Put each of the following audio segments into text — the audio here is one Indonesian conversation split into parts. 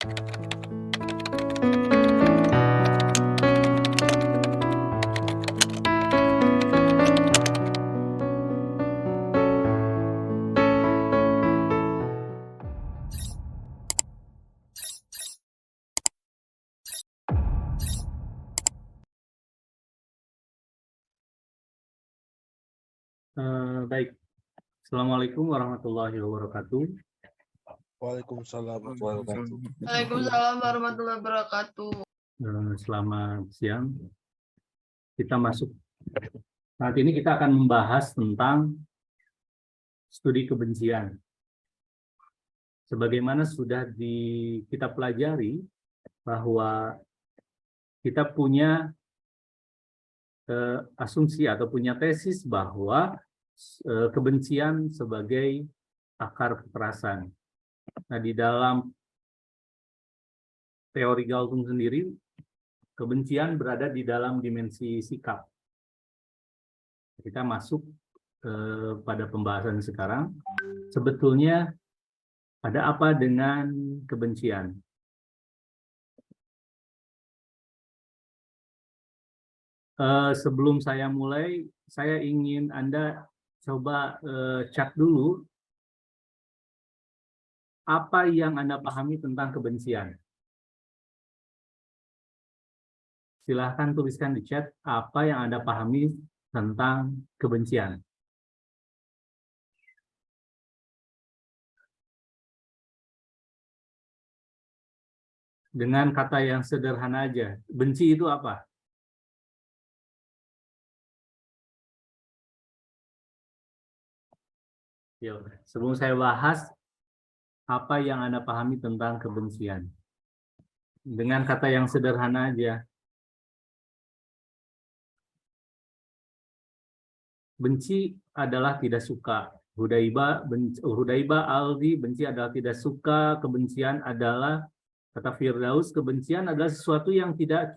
Baik. Assalamualaikum warahmatullahi wabarakatuh. Waalaikumsalam warahmatullahi wabarakatuh. Waalaikumsalam warahmatullahi wabarakatuh. Selamat siang. Saat ini kita akan membahas tentang studi kebencian. Sebagaimana sudah kita pelajari bahwa kita punya asumsi atau punya tesis bahwa kebencian sebagai akar kekerasan. Nah, di dalam teori Galtung sendiri, kebencian berada di dalam dimensi sikap. Kita masuk pada pembahasan sekarang. Sebetulnya ada apa dengan kebencian? Sebelum saya mulai, saya ingin Anda coba cek dulu apa yang Anda pahami tentang kebencian. Silahkan tuliskan di chat apa yang Anda pahami tentang kebencian. Dengan kata yang sederhana aja, benci itu apa? Yuk, sebelum saya bahas apa yang Anda pahami tentang kebencian. Dengan kata yang sederhana aja. Benci adalah tidak suka. Hudaiba Aldi, benci adalah tidak suka. Kebencian adalah, kata Firdaus, kebencian adalah sesuatu yang tidak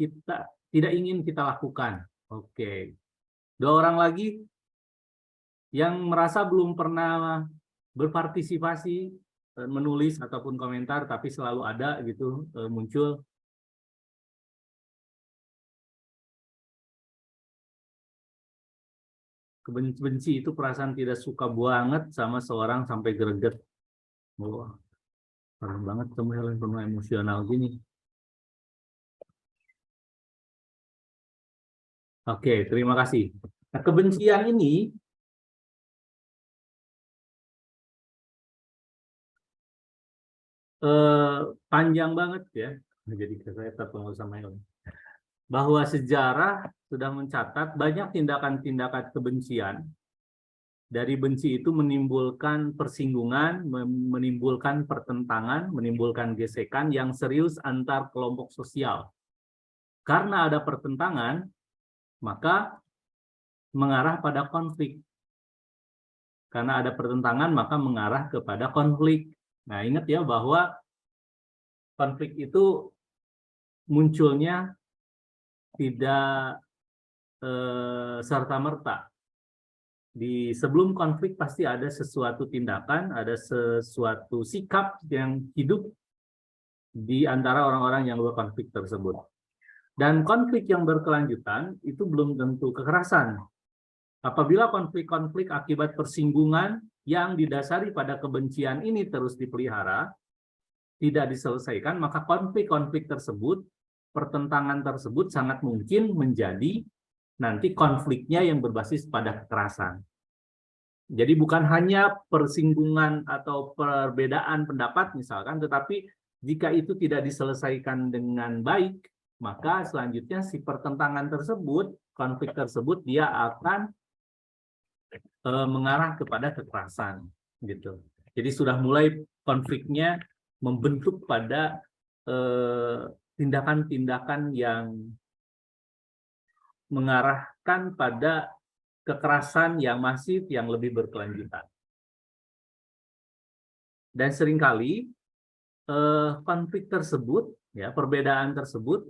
ingin kita lakukan. Oke. Dua orang lagi yang merasa belum pernah berpartisipasi, menulis ataupun komentar, tapi selalu ada gitu muncul. Benci itu perasaan tidak suka banget sama seorang sampai greget. Wah, parah banget kamu yang penuh emosional gini. Oke, terima kasih. Nah, kebencian ini panjang banget ya. Jadi saya terpengaruh sama ini. Bahwa sejarah sudah mencatat banyak tindakan-tindakan kebencian. Dari benci itu menimbulkan persinggungan, menimbulkan pertentangan, menimbulkan gesekan yang serius antar kelompok sosial. Karena ada pertentangan, maka mengarah pada konflik. Karena ada pertentangan, maka mengarah kepada konflik. Nah, ingat ya bahwa konflik itu munculnya tidak serta-merta. Sebelum konflik pasti ada sesuatu tindakan, ada sesuatu sikap yang hidup di antara orang-orang yang berkonflik tersebut. Dan konflik yang berkelanjutan itu belum tentu kekerasan. Apabila konflik-konflik akibat persinggungan yang didasari pada kebencian ini terus dipelihara, tidak diselesaikan, maka konflik-konflik tersebut, pertentangan tersebut sangat mungkin menjadi nanti konfliknya yang berbasis pada kekerasan. Jadi bukan hanya persinggungan atau perbedaan pendapat misalkan, tetapi jika itu tidak diselesaikan dengan baik, maka selanjutnya si pertentangan tersebut, konflik tersebut dia akan mengarah kepada kekerasan gitu. Jadi sudah mulai konfliknya membentuk pada tindakan-tindakan yang mengarahkan pada kekerasan yang masif yang lebih berkelanjutan. Dan seringkali konflik tersebut, ya perbedaan tersebut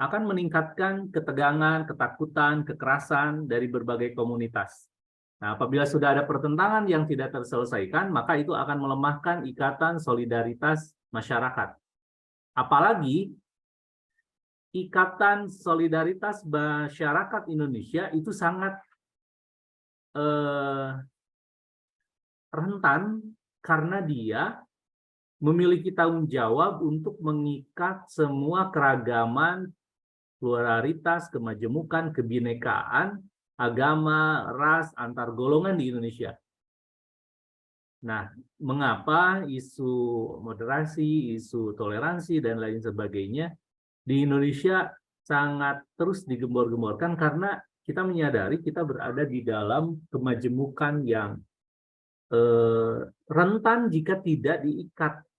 akan meningkatkan ketegangan, ketakutan, kekerasan dari berbagai komunitas. Nah, apabila sudah ada pertentangan yang tidak terselesaikan, maka itu akan melemahkan ikatan solidaritas masyarakat. Apalagi Ikatan Solidaritas Masyarakat Indonesia itu sangat rentan karena dia memiliki tanggung jawab untuk mengikat semua keragaman, pluralitas, kemajemukan, kebinekaan, agama, ras, antar golongan di Indonesia. Nah, mengapa isu moderasi, isu toleransi, dan lain sebagainya di Indonesia sangat terus digembor-gemborkan? Karena kita menyadari kita berada di dalam kemajemukan yang rentan jika tidak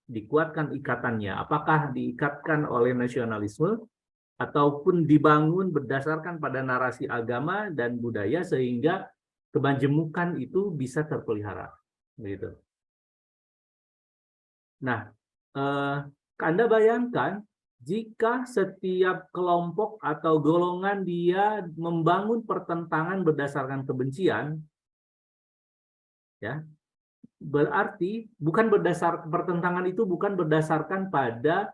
dikuatkan ikatannya. Apakah diikatkan oleh nasionalisme ataupun dibangun berdasarkan pada narasi agama dan budaya sehingga kemajemukan itu bisa terpelihara. Gitu. Nah, Anda bayangkan jika setiap kelompok atau golongan dia membangun pertentangan berdasarkan kebencian, ya, berarti pertentangan itu bukan berdasarkan pada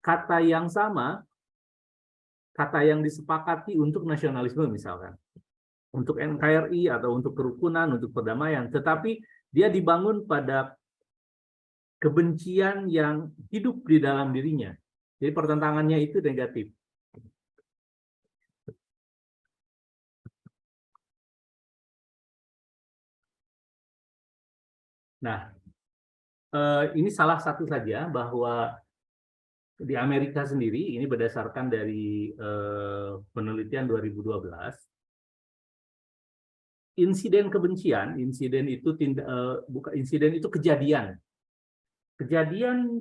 kata yang sama, kata yang disepakati untuk nasionalisme misalkan, untuk NKRI atau untuk kerukunan, untuk perdamaian, tetapi dia dibangun pada kebencian yang hidup di dalam dirinya. Jadi pertentangannya itu negatif. Nah, ini salah satu saja bahwa di Amerika sendiri, ini berdasarkan dari penelitian 2012, insiden kebencian, insiden itu kejadian. Kejadian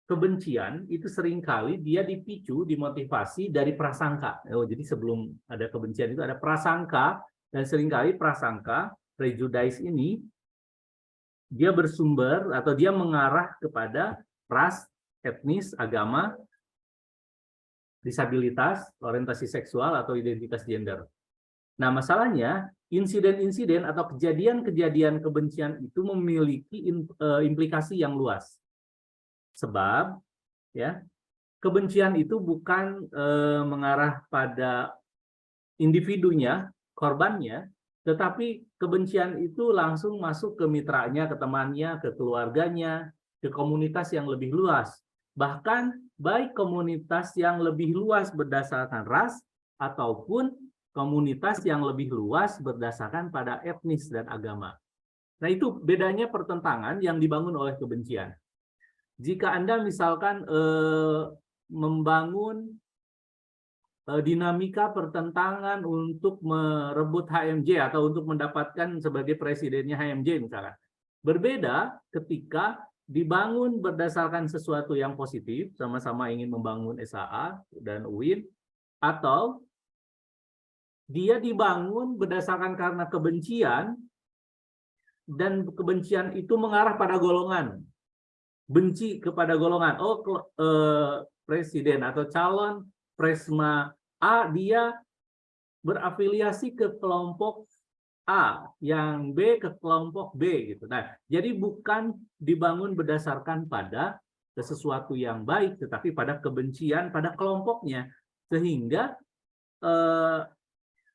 kebencian itu seringkali dia dipicu, dimotivasi dari prasangka. Jadi sebelum ada kebencian itu ada prasangka, dan seringkali prasangka, prejudice ini, dia bersumber atau dia mengarah kepada ras, etnis, agama, disabilitas, orientasi seksual, atau identitas gender. Nah, masalahnya insiden-insiden atau kejadian-kejadian kebencian itu memiliki implikasi yang luas. Sebab ya, kebencian itu bukan mengarah pada individunya, korbannya, tetapi kebencian itu langsung masuk ke mitranya, ke temannya, ke keluarganya, ke komunitas yang lebih luas. Bahkan baik komunitas yang lebih luas berdasarkan ras ataupun komunitas yang lebih luas berdasarkan pada etnis dan agama. Nah, itu bedanya pertentangan yang dibangun oleh kebencian. Jika Anda misalkan membangun dinamika pertentangan untuk merebut HMJ atau untuk mendapatkan sebagai presidennya HMJ misalkan. Berbeda ketika dibangun berdasarkan sesuatu yang positif, sama-sama ingin membangun SAA dan UIN, atau dia dibangun berdasarkan karena kebencian, dan kebencian itu mengarah pada golongan. Benci kepada golongan. Presiden atau calon Presma A, dia berafiliasi ke kelompok A, yang B ke kelompok B gitu. Nah, jadi bukan dibangun berdasarkan pada sesuatu yang baik, tetapi pada kebencian pada kelompoknya, sehingga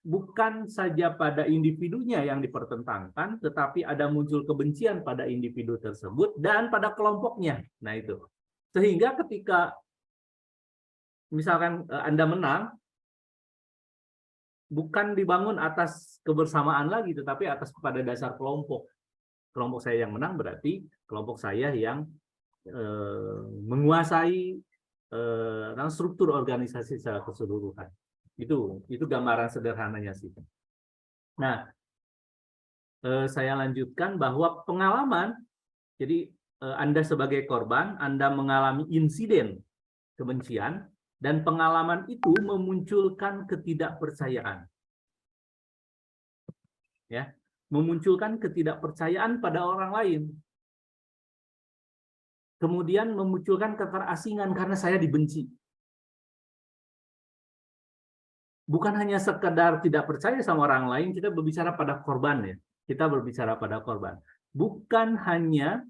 bukan saja pada individunya yang dipertentangkan, tetapi ada muncul kebencian pada individu tersebut dan pada kelompoknya. Nah, itu. Sehingga ketika misalkan Anda menang, bukan dibangun atas kebersamaan lagi, tetapi atas pada dasar kelompok. Kelompok saya yang menang berarti kelompok saya yang menguasai struktur organisasi secara keseluruhan. Itu gambaran sederhananya sih. Nah, saya lanjutkan bahwa pengalaman, jadi Anda sebagai korban, Anda mengalami insiden kebencian, dan pengalaman itu memunculkan ketidakpercayaan. Ya, memunculkan ketidakpercayaan pada orang lain. Kemudian memunculkan keterasingan karena saya dibenci. Bukan hanya sekedar tidak percaya sama orang lain, kita berbicara pada korban ya. Kita berbicara pada korban. Bukan hanya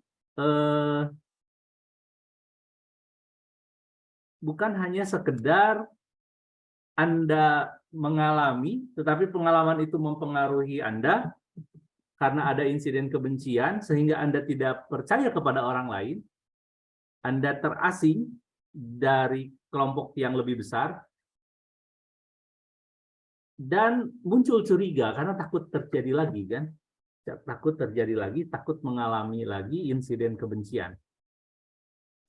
bukan hanya sekedar Anda mengalami, tetapi pengalaman itu mempengaruhi Anda karena ada insiden kebencian, sehingga Anda tidak percaya kepada orang lain, Anda terasing dari kelompok yang lebih besar, dan muncul curiga karena takut terjadi lagi, kan? Takut terjadi lagi, takut mengalami lagi insiden kebencian.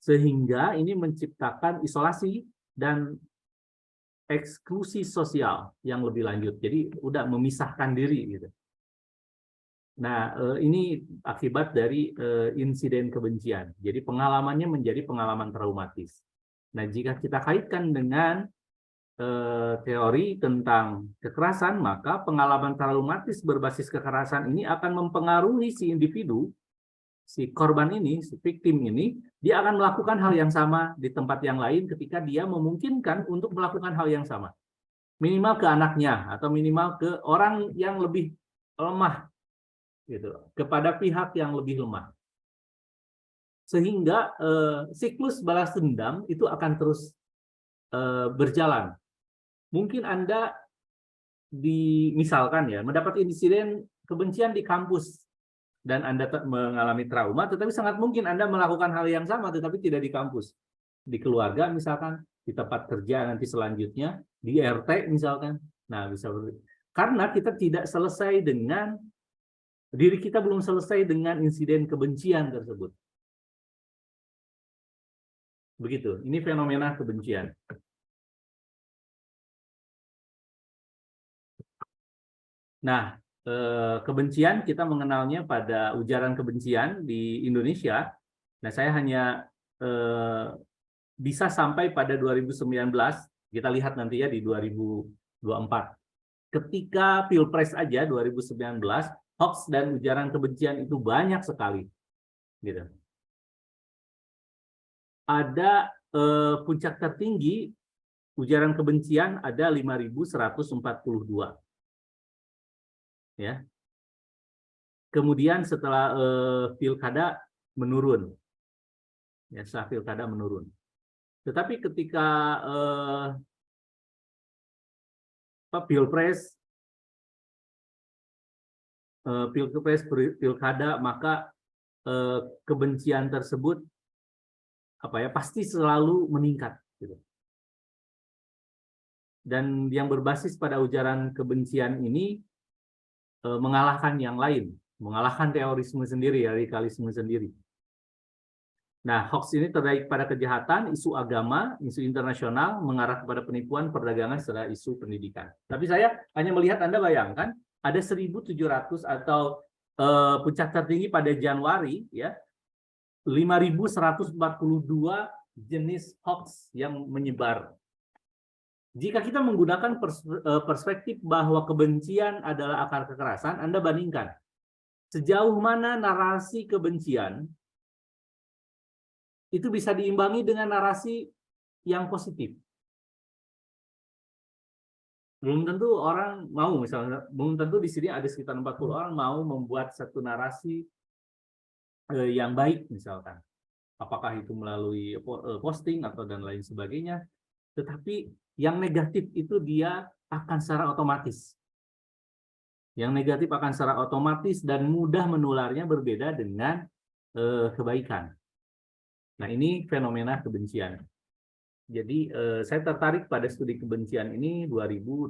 Sehingga ini menciptakan isolasi dan eksklusi sosial yang lebih lanjut. Jadi udah memisahkan diri gitu. Nah, ini akibat dari insiden kebencian. Jadi pengalamannya menjadi pengalaman traumatis. Nah, jika kita kaitkan dengan teori tentang kekerasan, maka pengalaman traumatis berbasis kekerasan ini akan mempengaruhi si individu, si korban ini, si victim ini, dia akan melakukan hal yang sama di tempat yang lain ketika dia memungkinkan untuk melakukan hal yang sama. Minimal ke anaknya atau minimal ke orang yang lebih lemah, gitu, kepada pihak yang lebih lemah. Sehingga siklus balas dendam itu akan terus berjalan. Mungkin Anda misalkan ya, mendapat insiden kebencian di kampus dan Anda mengalami trauma, tetapi sangat mungkin Anda melakukan hal yang sama tetapi tidak di kampus. Di keluarga misalkan, di tempat kerja nanti selanjutnya, di RT misalkan. Nah, bisa karena kita tidak selesai dengan diri kita, belum selesai dengan insiden kebencian tersebut. Begitu, ini fenomena kebencian. Nah, kebencian kita mengenalnya pada ujaran kebencian di Indonesia. Nah, saya hanya bisa sampai pada 2019, kita lihat nanti ya di 2024. Ketika Pilpres aja 2019, hoax dan ujaran kebencian itu banyak sekali. Gitu. Ada puncak tertinggi ujaran kebencian ada 5.142. Ya. Kemudian setelah pilkada menurun, ya, setelah pilkada menurun. Tetapi ketika pilpres, pilkada, maka kebencian tersebut pasti selalu meningkat. Gitu. Dan yang berbasis pada ujaran kebencian ini mengalahkan yang lain, mengalahkan terorisme sendiri, radikalisme sendiri. Nah, hoax ini terkait pada kejahatan, isu agama, isu internasional, mengarah kepada penipuan, perdagangan, serta isu pendidikan. Tapi saya hanya melihat, Anda bayangkan, ada 1.700 atau puncak tertinggi pada Januari, ya, 5.142 jenis hoax yang menyebar. Jika kita menggunakan perspektif bahwa kebencian adalah akar kekerasan, Anda bandingkan sejauh mana narasi kebencian itu bisa diimbangi dengan narasi yang positif. Belum tentu orang mau, misalnya, belum tentu di sini ada sekitar 40 orang mau membuat satu narasi yang baik, misalkan. Apakah itu melalui posting atau dan lain sebagainya. Tetapi yang negatif itu dia akan secara otomatis. Yang negatif akan secara otomatis dan mudah menularnya, berbeda dengan kebaikan. Nah, ini fenomena kebencian. Jadi saya tertarik pada studi kebencian ini 2018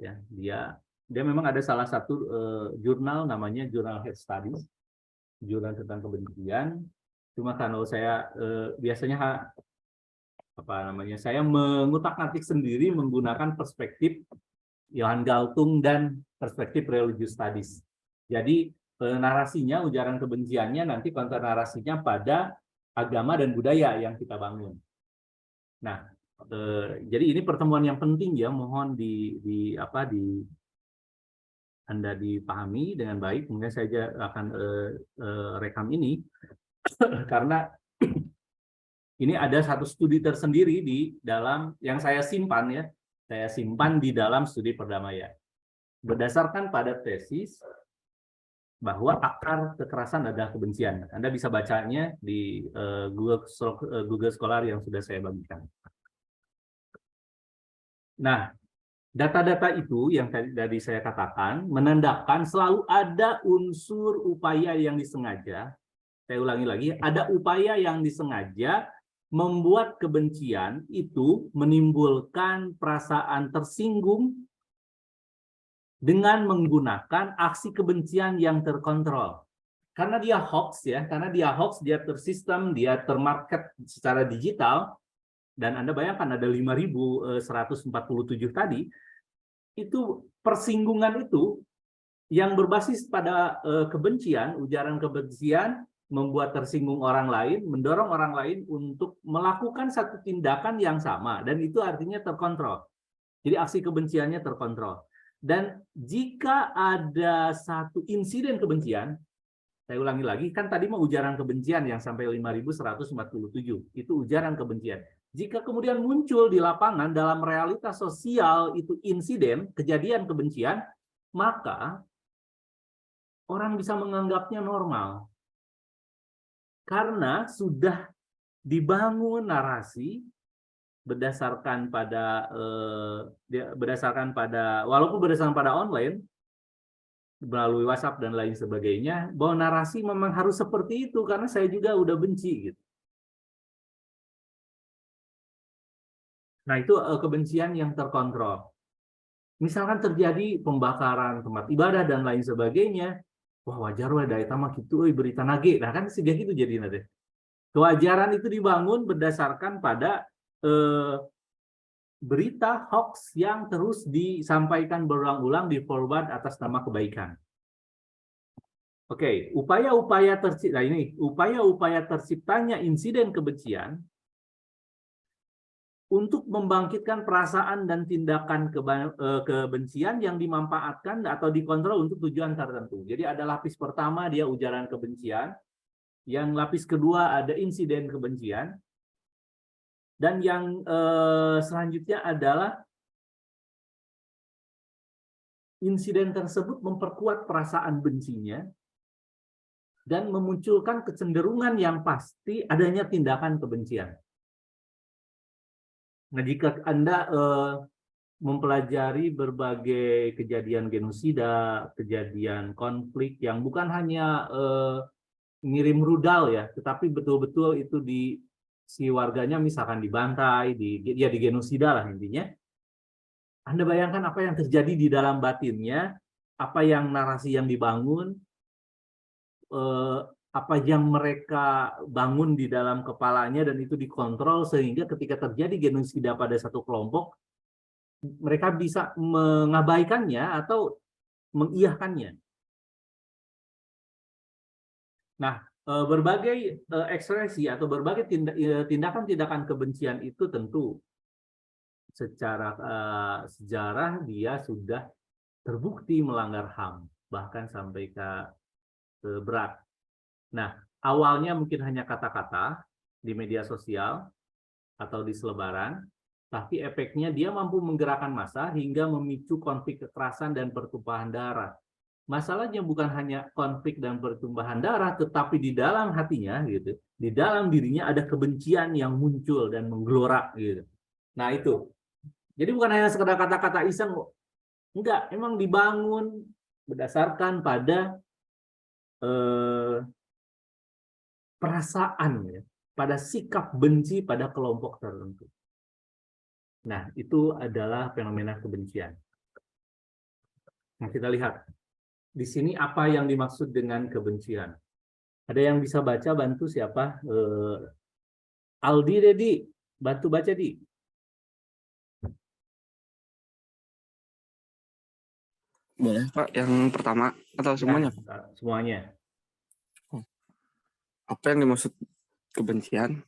ya. Dia memang ada salah satu jurnal namanya Jurnal Hate Studies, jurnal tentang kebencian. Cuma kalau saya biasanya saya mengutak-atik sendiri menggunakan perspektif Johan Galtung dan perspektif Religious Studies. Jadi narasinya, ujaran kebenciannya nanti kontra narasinya pada agama dan budaya yang kita bangun. Nah, jadi ini pertemuan yang penting ya, mohon Anda dipahami dengan baik. Mungkin saya akan rekam ini karena ini ada satu studi tersendiri di dalam yang saya simpan ya. Saya simpan di dalam studi perdamaian. Berdasarkan pada tesis bahwa akar kekerasan adalah kebencian. Anda bisa bacanya di Google Scholar yang sudah saya bagikan. Nah, data-data itu yang tadi saya katakan menandakan selalu ada unsur upaya yang disengaja. Saya ulangi lagi, ada upaya yang disengaja membuat kebencian itu menimbulkan perasaan tersinggung dengan menggunakan aksi kebencian yang terkontrol. Karena dia hoax ya, dia tersistem, dia termarket secara digital, dan Anda bayangkan ada 5.147 tadi, itu persinggungan itu yang berbasis pada kebencian, ujaran kebencian, membuat tersinggung orang lain, mendorong orang lain untuk melakukan satu tindakan yang sama, dan itu artinya terkontrol. Jadi aksi kebenciannya terkontrol. Dan jika ada satu insiden kebencian, saya ulangi lagi, kan tadi mau ujaran kebencian yang sampai 5.147, itu ujaran kebencian. Jika kemudian muncul di lapangan dalam realitas sosial itu insiden, kejadian kebencian, maka orang bisa menganggapnya normal. Karena sudah dibangun narasi berdasarkan pada walaupun berdasarkan pada online melalui WhatsApp dan lain sebagainya, bahwa narasi memang harus seperti itu karena saya juga udah benci gitu. Nah, itu kebencian yang terkontrol. Misalkan terjadi pembakaran tempat ibadah dan lain sebagainya, wah wajar wae da eta mah kitu euy berita nage. Nah kan siga gitu jadi nanti. Kewajaran itu dibangun berdasarkan pada berita hoax yang terus disampaikan berulang-ulang di forward atas nama kebaikan. Oke, upaya-upaya terciptanya insiden kebencian untuk membangkitkan perasaan dan tindakan kebencian yang dimanfaatkan atau dikontrol untuk tujuan tertentu. Jadi ada lapis pertama dia ujaran kebencian, yang lapis kedua ada insiden kebencian, dan yang selanjutnya adalah insiden tersebut memperkuat perasaan bencinya dan memunculkan kecenderungan yang pasti adanya tindakan kebencian. Nah, jika Anda mempelajari berbagai kejadian genosida, kejadian konflik yang bukan hanya ngirim rudal ya, tetapi betul-betul itu si warganya misalkan dibantai, di genosida lah intinya. Anda bayangkan apa yang terjadi di dalam batinnya, apa yang narasi yang dibangun, apa yang mereka bangun di dalam kepalanya dan itu dikontrol sehingga ketika terjadi genosida pada satu kelompok, mereka bisa mengabaikannya atau mengiyahkannya. Nah, berbagai ekspresi atau berbagai tindakan-tindakan kebencian itu tentu secara sejarah dia sudah terbukti melanggar HAM, bahkan sampai ke berat. Nah, awalnya mungkin hanya kata-kata di media sosial atau di selebaran, tapi efeknya dia mampu menggerakkan massa hingga memicu konflik kekerasan dan pertumpahan darah. Masalahnya bukan hanya konflik dan pertumpahan darah, tetapi di dalam hatinya, gitu, di dalam dirinya ada kebencian yang muncul dan menggelora, gitu. Nah itu, jadi bukan hanya sekedar kata-kata iseng, enggak, emang dibangun berdasarkan pada perasaan, ya, pada sikap benci pada kelompok tertentu. Nah, itu adalah fenomena kebencian. Nah, kita lihat di sini apa yang dimaksud dengan kebencian. Ada yang bisa baca, bantu siapa? Aldi, Dedi, bantu baca, Di. Boleh, Pak, yang pertama atau semuanya? Ya, semuanya. Apa yang dimaksud kebencian?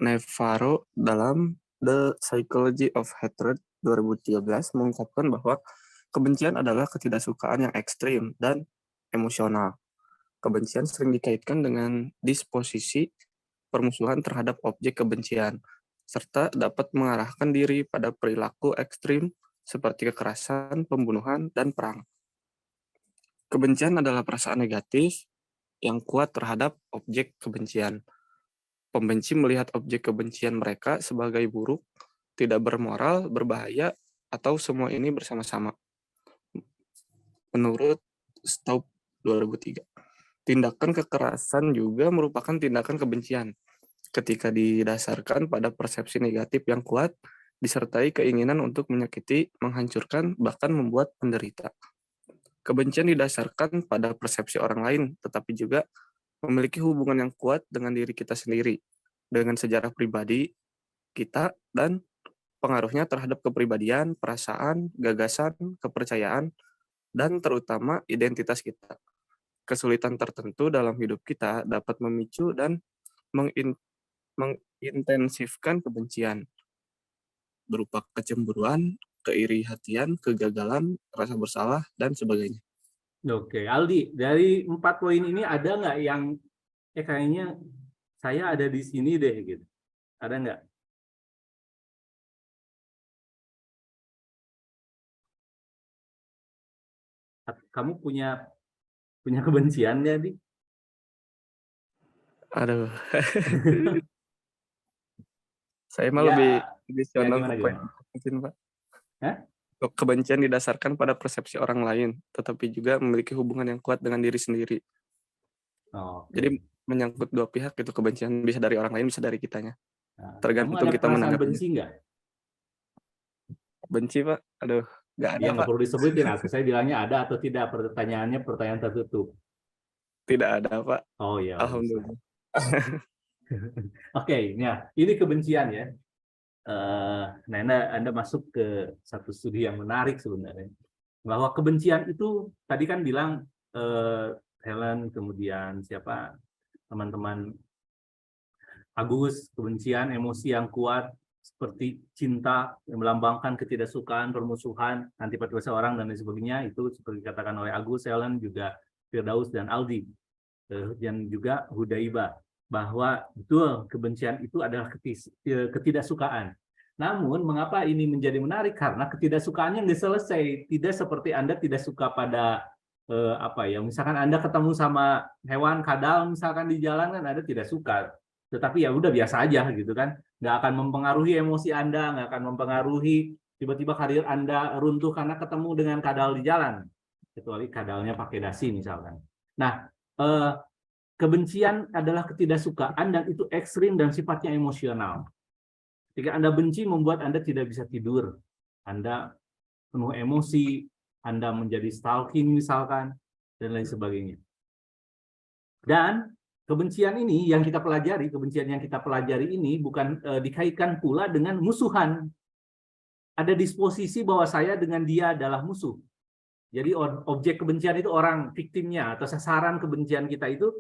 Navarro dalam The Psychology of Hatred 2013 mengungkapkan bahwa kebencian adalah ketidaksukaan yang ekstrim dan emosional. Kebencian sering dikaitkan dengan disposisi permusuhan terhadap objek kebencian, serta dapat mengarahkan diri pada perilaku ekstrim seperti kekerasan, pembunuhan, dan perang. Kebencian adalah perasaan negatif yang kuat terhadap objek kebencian. Pembenci melihat objek kebencian mereka sebagai buruk, tidak bermoral, berbahaya, atau semua ini bersama-sama. Menurut Staub 2003. Tindakan kekerasan juga merupakan tindakan kebencian ketika didasarkan pada persepsi negatif yang kuat disertai keinginan untuk menyakiti, menghancurkan, bahkan membuat menderita. Kebencian didasarkan pada persepsi orang lain, tetapi juga memiliki hubungan yang kuat dengan diri kita sendiri, dengan sejarah pribadi kita, dan pengaruhnya terhadap kepribadian, perasaan, gagasan, kepercayaan, dan terutama identitas kita. Kesulitan tertentu dalam hidup kita dapat memicu dan mengintensifkan kebencian, berupa kecemburuan, keiri hatian, kegagalan, rasa bersalah, dan sebagainya. Oke, Aldi, dari 4 poin ini ada nggak yang kayaknya saya ada di sini deh gitu? Ada nggak? Kamu punya kebencian ya, Di? Aduh, saya mah Ya, lebih condong gimana, ke poin gimana? mungkin, Pak. Hah? Kebencian didasarkan pada persepsi orang lain, tetapi juga memiliki hubungan yang kuat dengan diri sendiri. Oke. Jadi menyangkut dua pihak itu, kebencian bisa dari orang lain, bisa dari kitanya. Nah, kamu Tergantung ada kita perasaan menanggapinya. benci nggak? Benci, Pak? Aduh, nggak ada, Iya, nggak Pak. perlu disebutin. Saya bilangnya ada atau tidak. Pertanyaannya pertanyaan tertutup. Tidak ada, Pak. Oh ya, Alhamdulillah. Oke, nah ini kebencian ya. Nah, Anda masuk ke satu studi yang menarik sebenarnya. Bahwa kebencian itu tadi kan bilang Helen, kemudian siapa teman-teman Agus, kebencian, emosi yang kuat seperti cinta yang melambangkan ketidaksukaan, permusuhan, antipati seseorang dan lain sebagainya, itu seperti dikatakan oleh Agus, Helen, juga Firdaus dan Aldi, dan juga Hudaiba, bahwa betul kebencian itu adalah ketidaksukaan. Namun mengapa ini menjadi menarik? Karena ketidaksukaannya nggak selesai. Tidak seperti Anda tidak suka pada misalkan Anda ketemu sama hewan kadal misalkan di jalan kan Anda tidak suka. Tetapi ya udah biasa aja gitu kan. Nggak akan mempengaruhi emosi Anda, nggak akan mempengaruhi tiba-tiba karir Anda runtuh karena ketemu dengan kadal di jalan. Kecuali kadalnya pakai dasi misalkan. Nah, kebencian adalah ketidaksukaan dan itu ekstrim dan sifatnya emosional. Ketika Anda benci membuat Anda tidak bisa tidur, Anda penuh emosi, Anda menjadi stalking misalkan, dan lain sebagainya. Dan kebencian ini yang kita pelajari, kebencian yang kita pelajari ini bukan dikaitkan pula dengan musuhan. Ada disposisi bahwa saya dengan dia adalah musuh. Jadi objek kebencian itu orang, viktimnya atau sasaran kebencian kita itu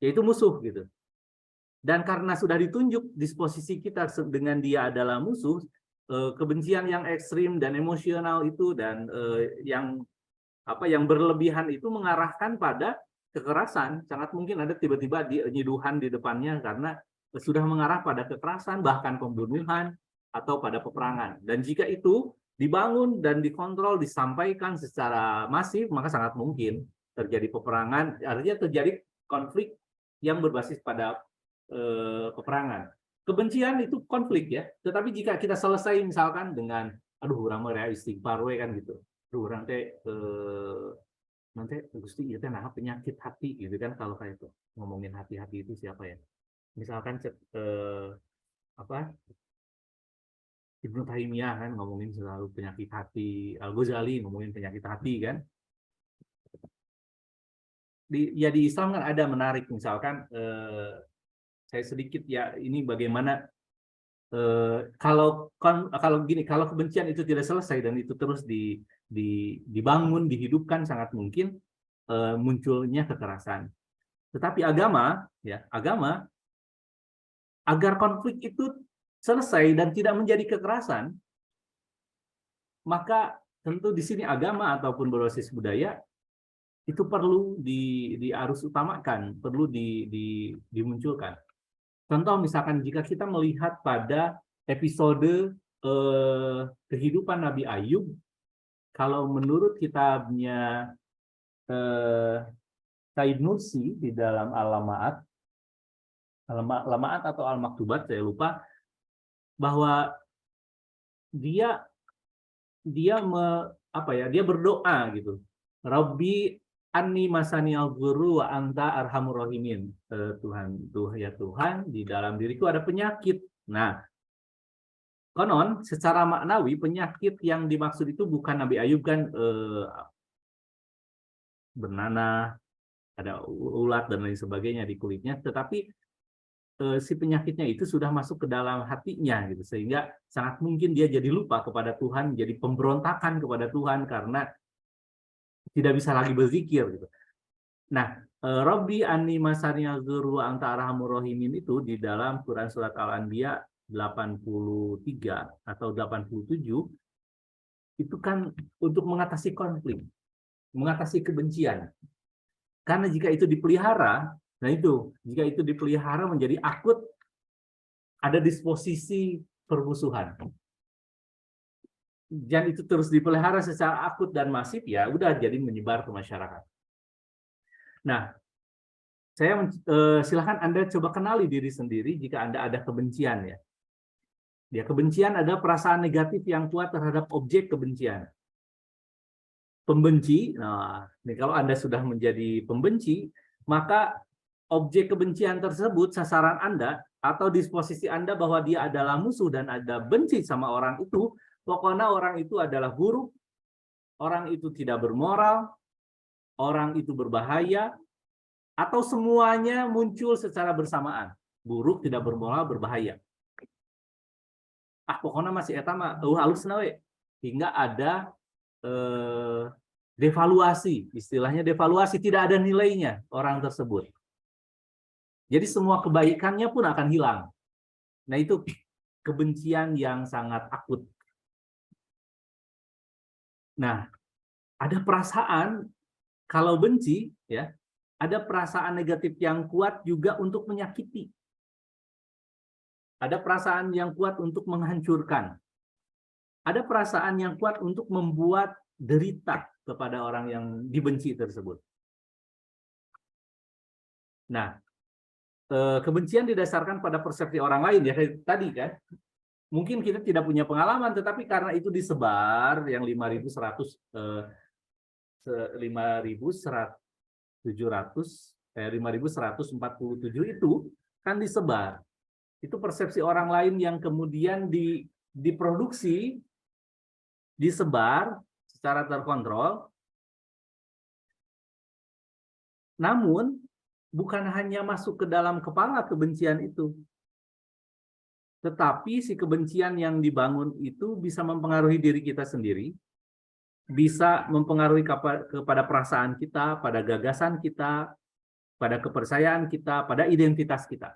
yaitu musuh gitu. Dan karena sudah ditunjuk disposisi kita dengan dia adalah musuh, kebencian yang ekstrim dan emosional itu dan yang berlebihan itu mengarahkan pada kekerasan. Sangat mungkin ada tiba-tiba nyiduhan di depannya karena sudah mengarah pada kekerasan, bahkan pembunuhan atau pada peperangan. Dan jika itu dibangun dan dikontrol, disampaikan secara masif, maka sangat mungkin terjadi peperangan, artinya terjadi konflik yang berbasis pada peperangan. Kebencian itu konflik ya, tetapi jika kita selesai misalkan dengan aduh urang mah istighfar we kan gitu. Aduh urang teh nanti Gusti itu nah penyakit hati gitu kan, kalau kayak itu ngomongin hati-hati itu siapa ya? Misalkan Ibnu Taimiyah kan ngomongin selalu penyakit hati, Al-Ghazali ngomongin penyakit hati kan. Di Islam kan ada menarik misalkan saya sedikit ya ini bagaimana kalau kebencian itu tidak selesai dan itu terus dibangun, dihidupkan, sangat mungkin munculnya kekerasan. Tetapi agama agar konflik itu selesai dan tidak menjadi kekerasan, maka tentu di sini agama ataupun berbasis budaya itu perlu diarus utamakan, perlu dimunculkan. Contoh misalkan jika kita melihat pada episode kehidupan Nabi Ayub, kalau menurut kitabnya Said Nursi di dalam Al-Lamaat atau Al-Maktubat, saya lupa, bahwa dia berdoa gitu. Rabbi anni masaniyal dhurru wa anta arhamur rahimin. Tuhan, di dalam diriku ada penyakit. Nah, konon secara maknawi penyakit yang dimaksud itu bukan Nabi Ayub kan bernanah, ada ulat dan lain sebagainya di kulitnya, tetapi si penyakitnya itu sudah masuk ke dalam hatinya gitu, sehingga sangat mungkin dia jadi lupa kepada Tuhan, jadi pemberontakan kepada Tuhan karena tidak bisa lagi berzikir gitu. Nah, Rabbi anni masaniyal dzurru wa anta arhamur rahimin itu di dalam Quran surat Al-Anbiya 83 atau 87 itu kan untuk mengatasi konflik, mengatasi kebencian. Karena jika itu dipelihara, jika itu dipelihara menjadi akut, ada disposisi permusuhan. Dan itu terus dipelihara secara akut dan masif, ya udah jadi menyebar ke masyarakat. Nah, silakan Anda coba kenali diri sendiri jika Anda ada kebencian ya. Ya, kebencian adalah perasaan negatif yang kuat terhadap objek kebencian. Pembenci, nah, ini kalau Anda sudah menjadi pembenci, maka objek kebencian tersebut, sasaran Anda, atau disposisi Anda bahwa dia adalah musuh dan Anda benci sama orang itu, pokoknya orang itu adalah buruk, orang itu tidak bermoral, orang itu berbahaya, atau semuanya muncul secara bersamaan. Buruk, tidak bermoral, berbahaya. Pokoknya masih etama halus nawe, hingga ada devaluasi, istilahnya devaluasi, tidak ada nilainya orang tersebut. Jadi semua kebaikannya pun akan hilang. Nah, itu kebencian yang sangat akut. Nah, ada perasaan kalau benci ya, ada perasaan negatif yang kuat juga untuk menyakiti. Ada perasaan yang kuat untuk menghancurkan. Ada perasaan yang kuat untuk membuat derita kepada orang yang dibenci tersebut. Nah, kebencian didasarkan pada persepsi orang lain ya, tadi kan. Mungkin kita tidak punya pengalaman, tetapi karena itu disebar yang 5.147 itu kan disebar. Itu persepsi orang lain yang kemudian diproduksi, disebar secara terkontrol. Namun, bukan hanya masuk ke dalam kepala kebencian itu, tetapi si kebencian yang dibangun itu bisa mempengaruhi diri kita sendiri, bisa mempengaruhi kepada perasaan kita, pada gagasan kita, pada kepercayaan kita, pada identitas kita.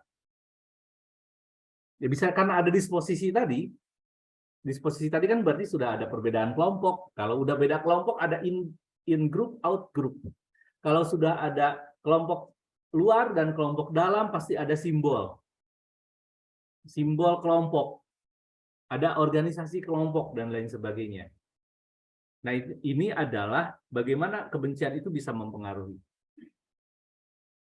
Ya bisa karena ada disposisi tadi kan berarti sudah ada perbedaan kelompok. Kalau udah beda kelompok ada in group, out group. Kalau sudah ada kelompok luar dan kelompok dalam pasti ada simbol. Simbol kelompok. Ada organisasi kelompok dan lain sebagainya. Nah, ini adalah bagaimana kebencian itu bisa mempengaruhi.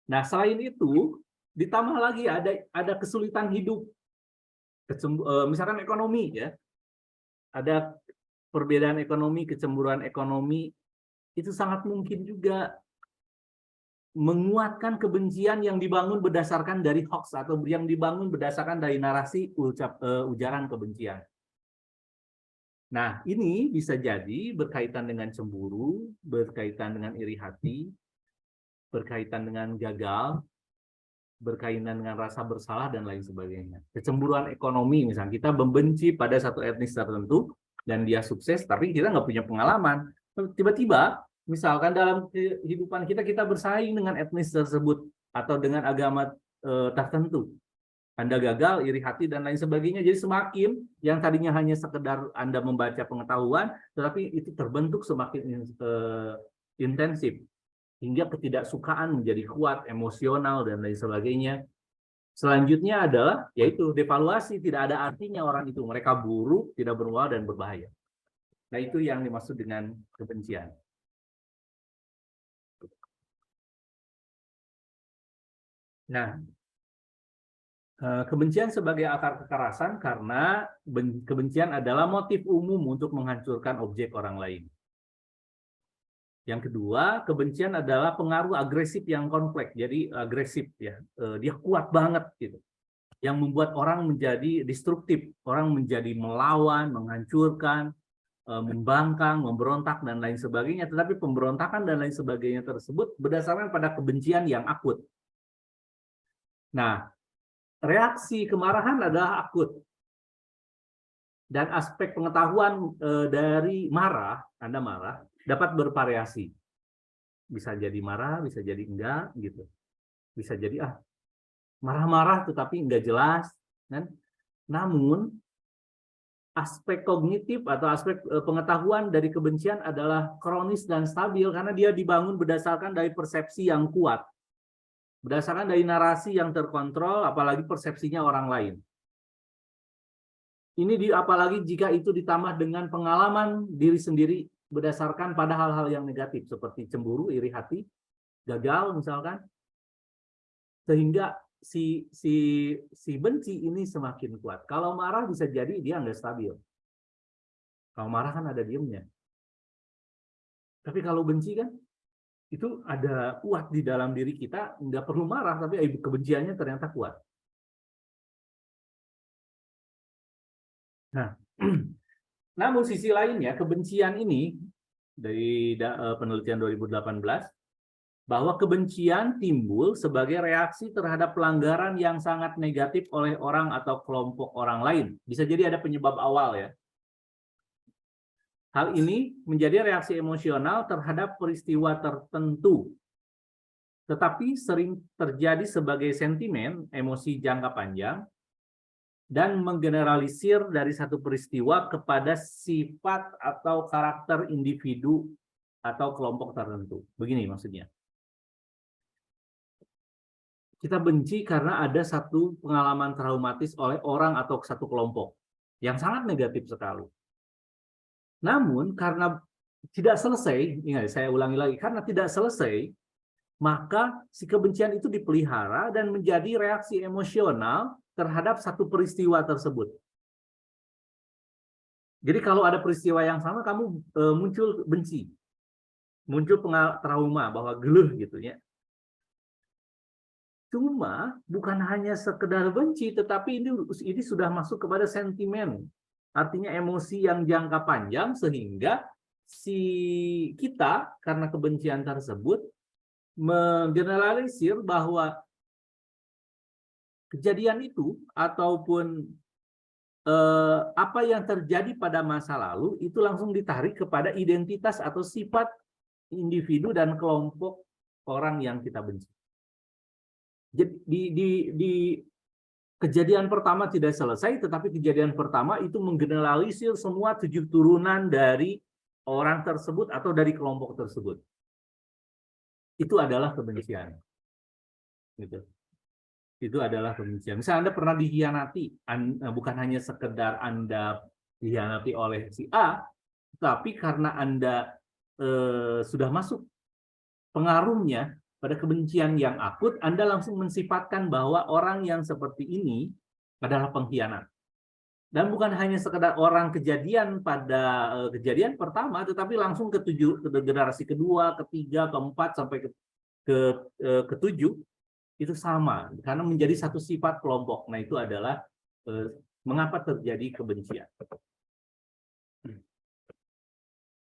Nah, selain itu ditambah lagi ada kesulitan hidup. Misalkan ekonomi ya, ada perbedaan ekonomi, kecemburuan ekonomi, itu sangat mungkin juga menguatkan kebencian yang dibangun berdasarkan dari hoax atau yang dibangun berdasarkan dari narasi ujaran kebencian. Nah, ini bisa jadi berkaitan dengan cemburu, berkaitan dengan iri hati, berkaitan dengan gagal, berkaitan dengan rasa bersalah dan lain sebagainya. Kecemburuan ekonomi, misalnya kita membenci pada satu etnis tertentu dan dia sukses, tapi kita nggak punya pengalaman. Tiba-tiba, misalkan dalam kehidupan kita bersaing dengan etnis tersebut atau dengan agama tertentu. Anda gagal, iri hati dan lain sebagainya. Jadi semakin yang tadinya hanya sekedar Anda membaca pengetahuan, tetapi itu terbentuk semakin intensif. Hingga ketidaksukaan menjadi kuat, emosional, dan lain sebagainya. Selanjutnya adalah, yaitu devaluasi, tidak ada artinya orang itu. Mereka buruk, tidak bermoral, dan berbahaya. Nah, itu yang dimaksud dengan kebencian. Nah, Kebencian sebagai akar kekerasan karena kebencian adalah motif umum untuk menghancurkan objek orang lain. Yang kedua, kebencian adalah pengaruh agresif yang kompleks. Jadi agresif ya, dia kuat banget gitu. Yang membuat orang menjadi destruktif, orang menjadi melawan, menghancurkan, membangkang, memberontak dan lain sebagainya. Tetapi pemberontakan dan lain sebagainya tersebut berdasarkan pada kebencian yang akut. Nah, reaksi kemarahan adalah akut. Dan aspek pengetahuan dari marah, Anda marah, dapat bervariasi. Bisa jadi marah, bisa jadi enggak, gitu. Bisa jadi marah-marah tetapi enggak jelas. Kan? Namun, aspek kognitif atau aspek pengetahuan dari kebencian adalah kronis dan stabil karena dia dibangun berdasarkan dari persepsi yang kuat. Berdasarkan dari narasi yang terkontrol, apalagi persepsinya orang lain. Ini apalagi jika itu ditambah dengan pengalaman diri sendiri berdasarkan pada hal-hal yang negatif seperti cemburu, iri hati, gagal misalkan, sehingga si benci ini semakin kuat. Kalau marah bisa jadi dia nggak stabil. Kalau marah kan ada diemnya. Tapi kalau benci kan itu ada kuat di dalam diri kita, nggak perlu marah tapi kebenciannya ternyata kuat. Nah, namun sisi lainnya kebencian ini dari penelitian 2018 bahwa kebencian timbul sebagai reaksi terhadap pelanggaran yang sangat negatif oleh orang atau kelompok orang lain. Bisa jadi ada penyebab awal ya. Hal ini menjadi reaksi emosional terhadap peristiwa tertentu. Tetapi sering terjadi sebagai sentimen, emosi jangka panjang, dan menggeneralisir dari satu peristiwa kepada sifat atau karakter individu atau kelompok tertentu. Begini maksudnya. Kita benci karena ada satu pengalaman traumatis oleh orang atau satu kelompok yang sangat negatif sekali. Namun karena tidak selesai, ingat saya ulangi lagi, karena tidak selesai, maka si kebencian itu dipelihara dan menjadi reaksi emosional terhadap satu peristiwa tersebut. Jadi kalau ada peristiwa yang sama, kamu muncul benci, muncul trauma bahwa geluh gitu ya. Cuma bukan hanya sekedar benci, tetapi ini sudah masuk kepada sentimen. Artinya emosi yang jangka panjang sehingga si kita karena kebencian tersebut menggeneralisir bahwa kejadian itu ataupun apa yang terjadi pada masa lalu itu langsung ditarik kepada identitas atau sifat individu dan kelompok orang yang kita benci. Jadi di kejadian pertama tidak selesai, tetapi kejadian pertama itu menggeneralisir semua 7 turunan dari orang tersebut atau dari kelompok tersebut. Itu adalah kebencian. Gitu. Itu adalah kebencian. Misalnya Anda pernah dikhianati, bukan hanya sekedar Anda dikhianati oleh si A, tapi karena Anda sudah masuk pengaruhnya pada kebencian yang akut, Anda langsung mensifatkan bahwa orang yang seperti ini adalah pengkhianat. Dan bukan hanya sekedar orang kejadian pada kejadian pertama, tetapi langsung ke generasi kedua, ketiga, keempat, sampai ketujuh, itu sama. Karena menjadi satu sifat kelompok. Nah, itu adalah mengapa terjadi kebencian.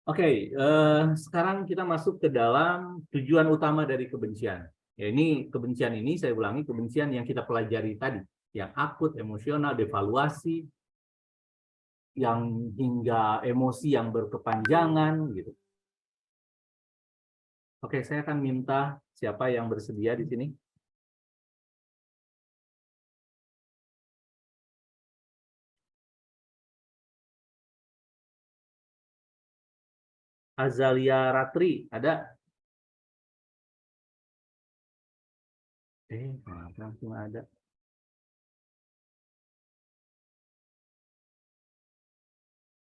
Oke, sekarang kita masuk ke dalam tujuan utama dari kebencian. Ya, ini kebencian ini, saya ulangi, kebencian yang kita pelajari tadi. Yang akut, emosional, devaluasi, yang hingga emosi yang berkepanjangan. Gitu. Oke, saya akan minta siapa yang bersedia di sini. Azalia Ratri, ada? Langsung ada.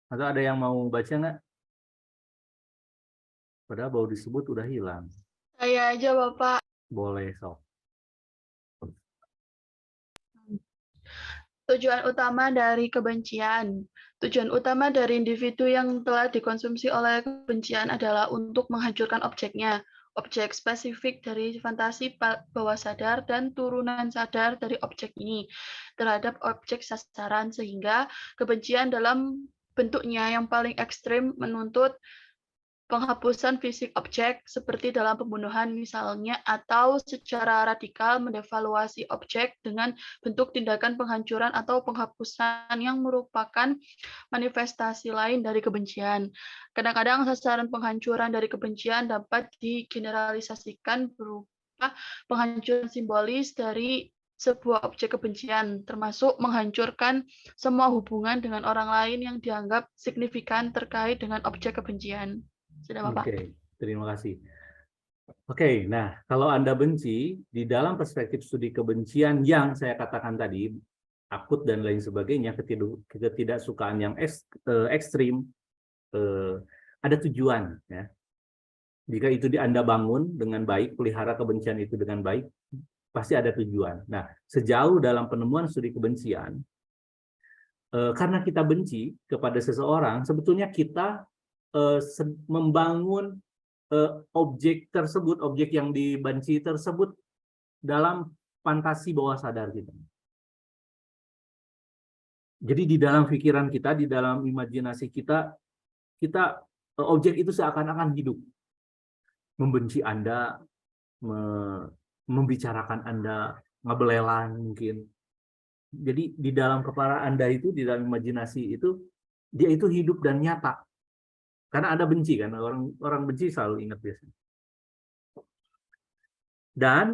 Atau ada yang mau baca nggak? Padahal baru disebut udah hilang. Saya aja, Bapak. Boleh, sok. Tujuan utama dari kebencian. Tujuan utama dari individu yang telah dikonsumsi oleh kebencian adalah untuk menghancurkan objeknya, objek spesifik dari fantasi bawah sadar dan turunan sadar dari objek ini terhadap objek sasaran, sehingga kebencian dalam bentuknya yang paling ekstrim menuntut penghapusan fisik objek seperti dalam pembunuhan misalnya, atau secara radikal mendevaluasi objek dengan bentuk tindakan penghancuran atau penghapusan yang merupakan manifestasi lain dari kebencian. Kadang-kadang sasaran penghancuran dari kebencian dapat digeneralisasikan berupa penghancuran simbolis dari sebuah objek kebencian, termasuk menghancurkan semua hubungan dengan orang lain yang dianggap signifikan terkait dengan objek kebencian. Sudah, Bapak. Oke, terima kasih. Oke, nah kalau Anda benci, di dalam perspektif studi kebencian yang saya katakan tadi, akut dan lain sebagainya, ketidaksukaan yang ekstrim, ada tujuan. Ya. Jika itu Anda bangun dengan baik, pelihara kebencian itu dengan baik, pasti ada tujuan. Nah, sejauh dalam penemuan studi kebencian, karena kita benci kepada seseorang, sebetulnya kita membangun objek tersebut, objek yang dibenci tersebut dalam fantasi bawah sadar kita. Jadi di dalam pikiran kita, di dalam imajinasi kita, objek itu seakan-akan hidup. Membenci Anda, membicarakan Anda, ngebelelan mungkin. Jadi di dalam kepala Anda itu, di dalam imajinasi itu, dia itu hidup dan nyata. Karena Anda benci kan, orang benci selalu ingat biasanya. Dan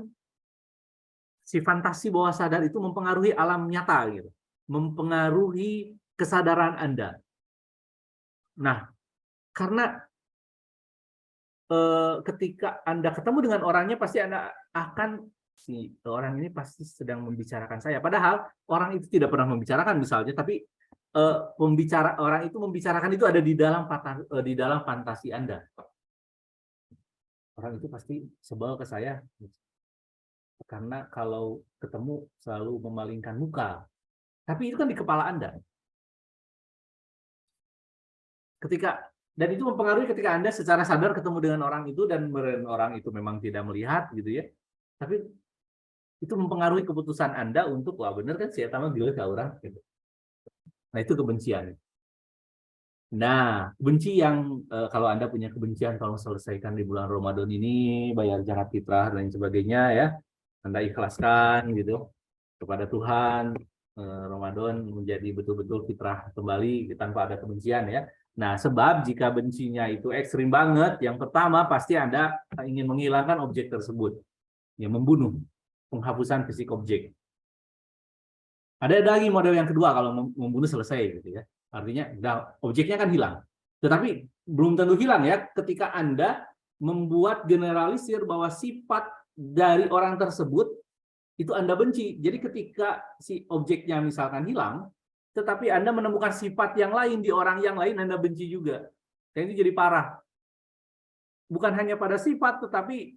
si fantasi bawah sadar itu mempengaruhi alam nyata gitu. Mempengaruhi kesadaran Anda. Nah, karena ketika Anda ketemu dengan orangnya, pasti Anda akan, si orang ini pasti sedang membicarakan saya. Padahal orang itu tidak pernah membicarakan misalnya, tapi orang itu membicarakan itu ada di dalam fantasi Anda. Orang itu pasti sebel ke saya karena kalau ketemu selalu memalingkan muka. Tapi itu kan di kepala Anda. Dan itu mempengaruhi ketika Anda secara sadar ketemu dengan orang itu dan orang itu memang tidak melihat gitu ya. Tapi itu mempengaruhi keputusan Anda untuk, wah bener kan saya tahu gila ke orang gitu. Nah, itu kebencian. Nah, benci yang kalau Anda punya kebencian, tolong selesaikan di bulan Ramadan ini, bayar zakat fitrah dan lain sebagainya ya. Anda ikhlaskan gitu kepada Tuhan. Ramadan menjadi betul-betul fitrah kembali tanpa ada kebencian ya. Nah, sebab jika bencinya itu ekstrim banget, yang pertama pasti Anda ingin menghilangkan objek tersebut. Ya, membunuh, penghapusan fisik objek. Ada lagi model yang kedua kalau membunuh selesai gitu ya. Artinya objeknya kan hilang. Tetapi belum tentu hilang ya ketika Anda membuat generalisir bahwa sifat dari orang tersebut itu Anda benci. Jadi ketika si objeknya misalkan hilang, tetapi Anda menemukan sifat yang lain di orang yang lain, Anda benci juga. Dan itu jadi parah. Bukan hanya pada sifat, tetapi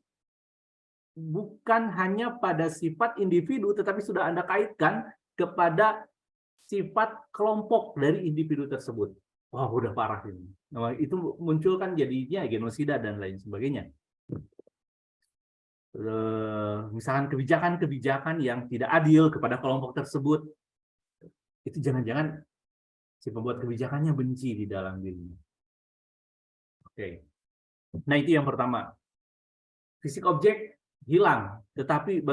bukan hanya pada sifat individu, tetapi sudah Anda kaitkan kepada sifat kelompok dari individu tersebut. Wah, udah parah ini. Nah, itu muncul kan jadinya genosida dan lain sebagainya. Misalkan kebijakan-kebijakan yang tidak adil kepada kelompok tersebut, itu jangan-jangan si pembuat kebijakannya benci di dalam dirinya. Oke. Nah, itu yang pertama. Fisik objek hilang, tetapi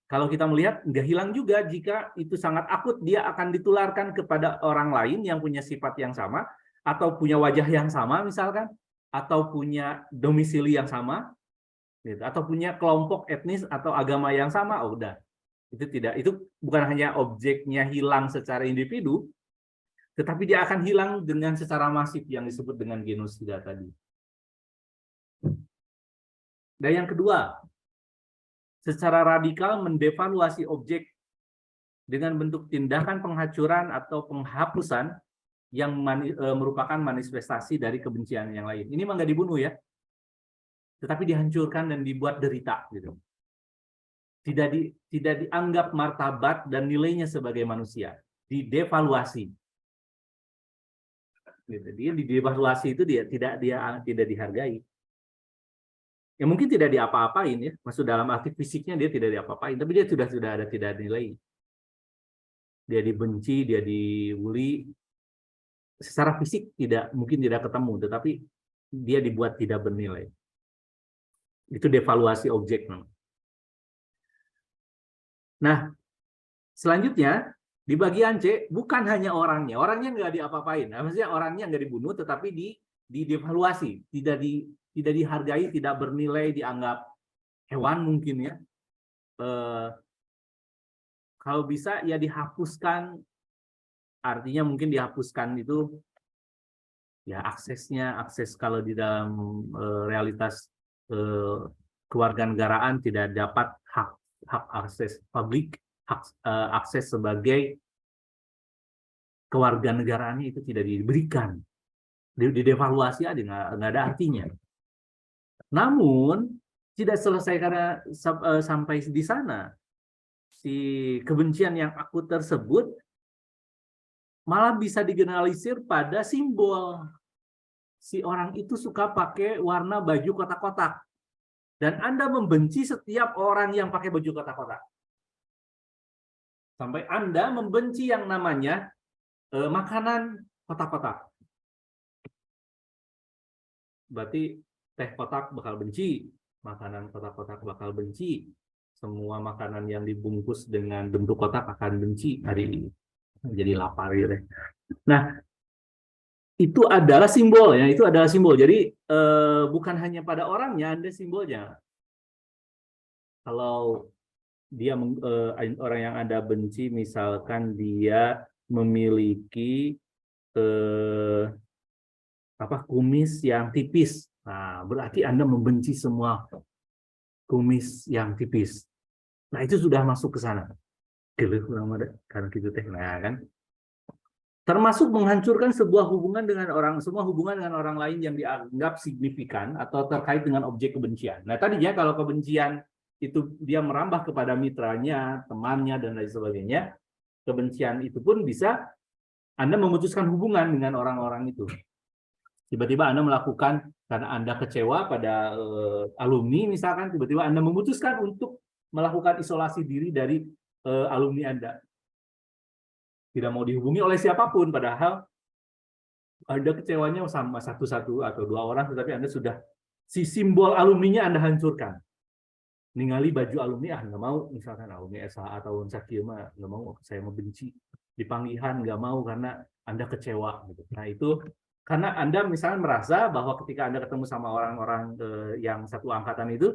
kalau kita melihat, nggak hilang juga jika itu sangat akut, dia akan ditularkan kepada orang lain yang punya sifat yang sama, atau punya wajah yang sama misalkan, atau punya domisili yang sama, gitu, atau punya kelompok etnis atau agama yang sama, oh udah. Itu bukan hanya objeknya hilang secara individu, tetapi dia akan hilang dengan secara masif yang disebut dengan genosida tadi. Dan yang kedua, secara radikal mendevaluasi objek dengan bentuk tindakan penghancuran atau penghapusan yang merupakan manifestasi dari kebencian yang lain. Ini mah nggak dibunuh ya, tetapi dihancurkan dan dibuat derita gitu. tidak dianggap martabat dan nilainya sebagai manusia, didevaluasi. Gitu. Dia didevaluasi itu dia tidak dihargai. Ya mungkin tidak diapa-apain ya, maksud dalam arti fisiknya dia tidak diapa-apain, tapi dia sudah ada tidak nilai. Dia dibenci, dia dibully. Secara fisik mungkin tidak ketemu, tetapi dia dibuat tidak bernilai. Itu devaluasi objek. Nah, selanjutnya di bagian C bukan hanya orangnya nggak diapa-apain, maksudnya orangnya nggak dibunuh, tetapi didevaluasi, tidak dihargai, tidak bernilai, dianggap hewan mungkin ya. Kalau bisa ya dihapuskan, artinya mungkin dihapuskan itu ya akses kalau di dalam realitas kewarganegaraan tidak dapat hak akses publik, akses sebagai kewarganegaraannya itu tidak diberikan, didevaluasi aja nggak ada artinya. Namun tidak selesai karena sampai di sana, si kebencian yang akut tersebut malah bisa digeneralisir pada simbol. Si orang itu suka pakai warna baju kotak-kotak. Dan Anda membenci setiap orang yang pakai baju kotak-kotak. Sampai Anda membenci yang namanya makanan kotak-kotak. Berarti teh kotak bakal benci, makanan kotak-kotak bakal benci, semua makanan yang dibungkus dengan bentuk kotak akan benci hari ini. Jadi lapar gitu. Nah, itu adalah simbol ya, itu adalah simbol. Jadi bukan hanya pada orangnya ada simbolnya. Kalau dia orang yang Anda benci, misalkan dia memiliki kumis yang tipis, nah berarti Anda membenci semua kumis yang tipis. Nah itu sudah masuk ke sana. Karena gitu teh, nah kan. Termasuk menghancurkan sebuah hubungan dengan semua hubungan dengan orang lain yang dianggap signifikan atau terkait dengan objek kebencian. Nah tadinya kalau kebencian itu dia merambah kepada mitranya, temannya dan lain sebagainya, kebencian itu pun bisa Anda memutuskan hubungan dengan orang-orang itu. Tiba-tiba Anda melakukan karena Anda kecewa pada alumni misalkan, tiba-tiba Anda memutuskan untuk melakukan isolasi diri dari alumni Anda. Tidak mau dihubungi oleh siapapun, padahal Anda kecewanya sama satu atau dua orang, tetapi Anda sudah si simbol alumninya Anda hancurkan. Ningali baju alumni, nggak mau, misalkan alumni SH atau Unsakir mah nggak mau, saya mau benci. Dipanggilan nggak mau karena Anda kecewa. Gitu. Nah itu karena Anda misalnya merasa bahwa ketika Anda ketemu sama orang-orang yang satu angkatan itu,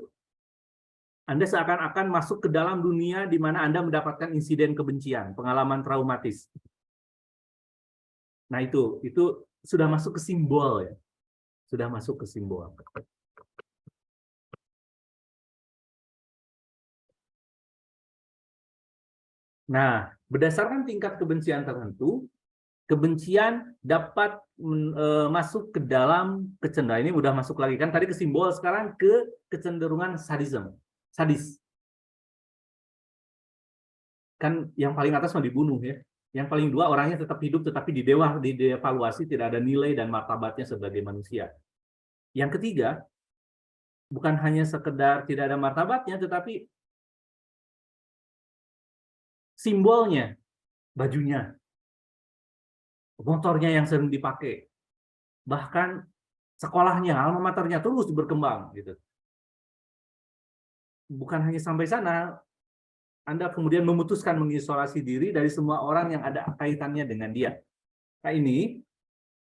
Anda seakan-akan masuk ke dalam dunia di mana Anda mendapatkan insiden kebencian, pengalaman traumatis. Nah itu sudah masuk ke simbol ya. Sudah masuk ke simbol. Nah, berdasarkan tingkat kebencian tertentu, kebencian dapat masuk ke dalam kecenderungan. Ini udah masuk lagi kan tadi ke simbol, sekarang ke kecenderungan sadis. Kan yang paling atas mau dibunuh ya. Yang paling dua orangnya tetap hidup tetapi didevaluasi, tidak ada nilai dan martabatnya sebagai manusia. Yang ketiga, bukan hanya sekedar tidak ada martabatnya tetapi simbolnya, bajunya, motornya yang sering dipakai, bahkan sekolahnya, alma maternya terus berkembang gitu. Bukan hanya sampai sana, Anda kemudian memutuskan mengisolasi diri dari semua orang yang ada kaitannya dengan dia. Nah ini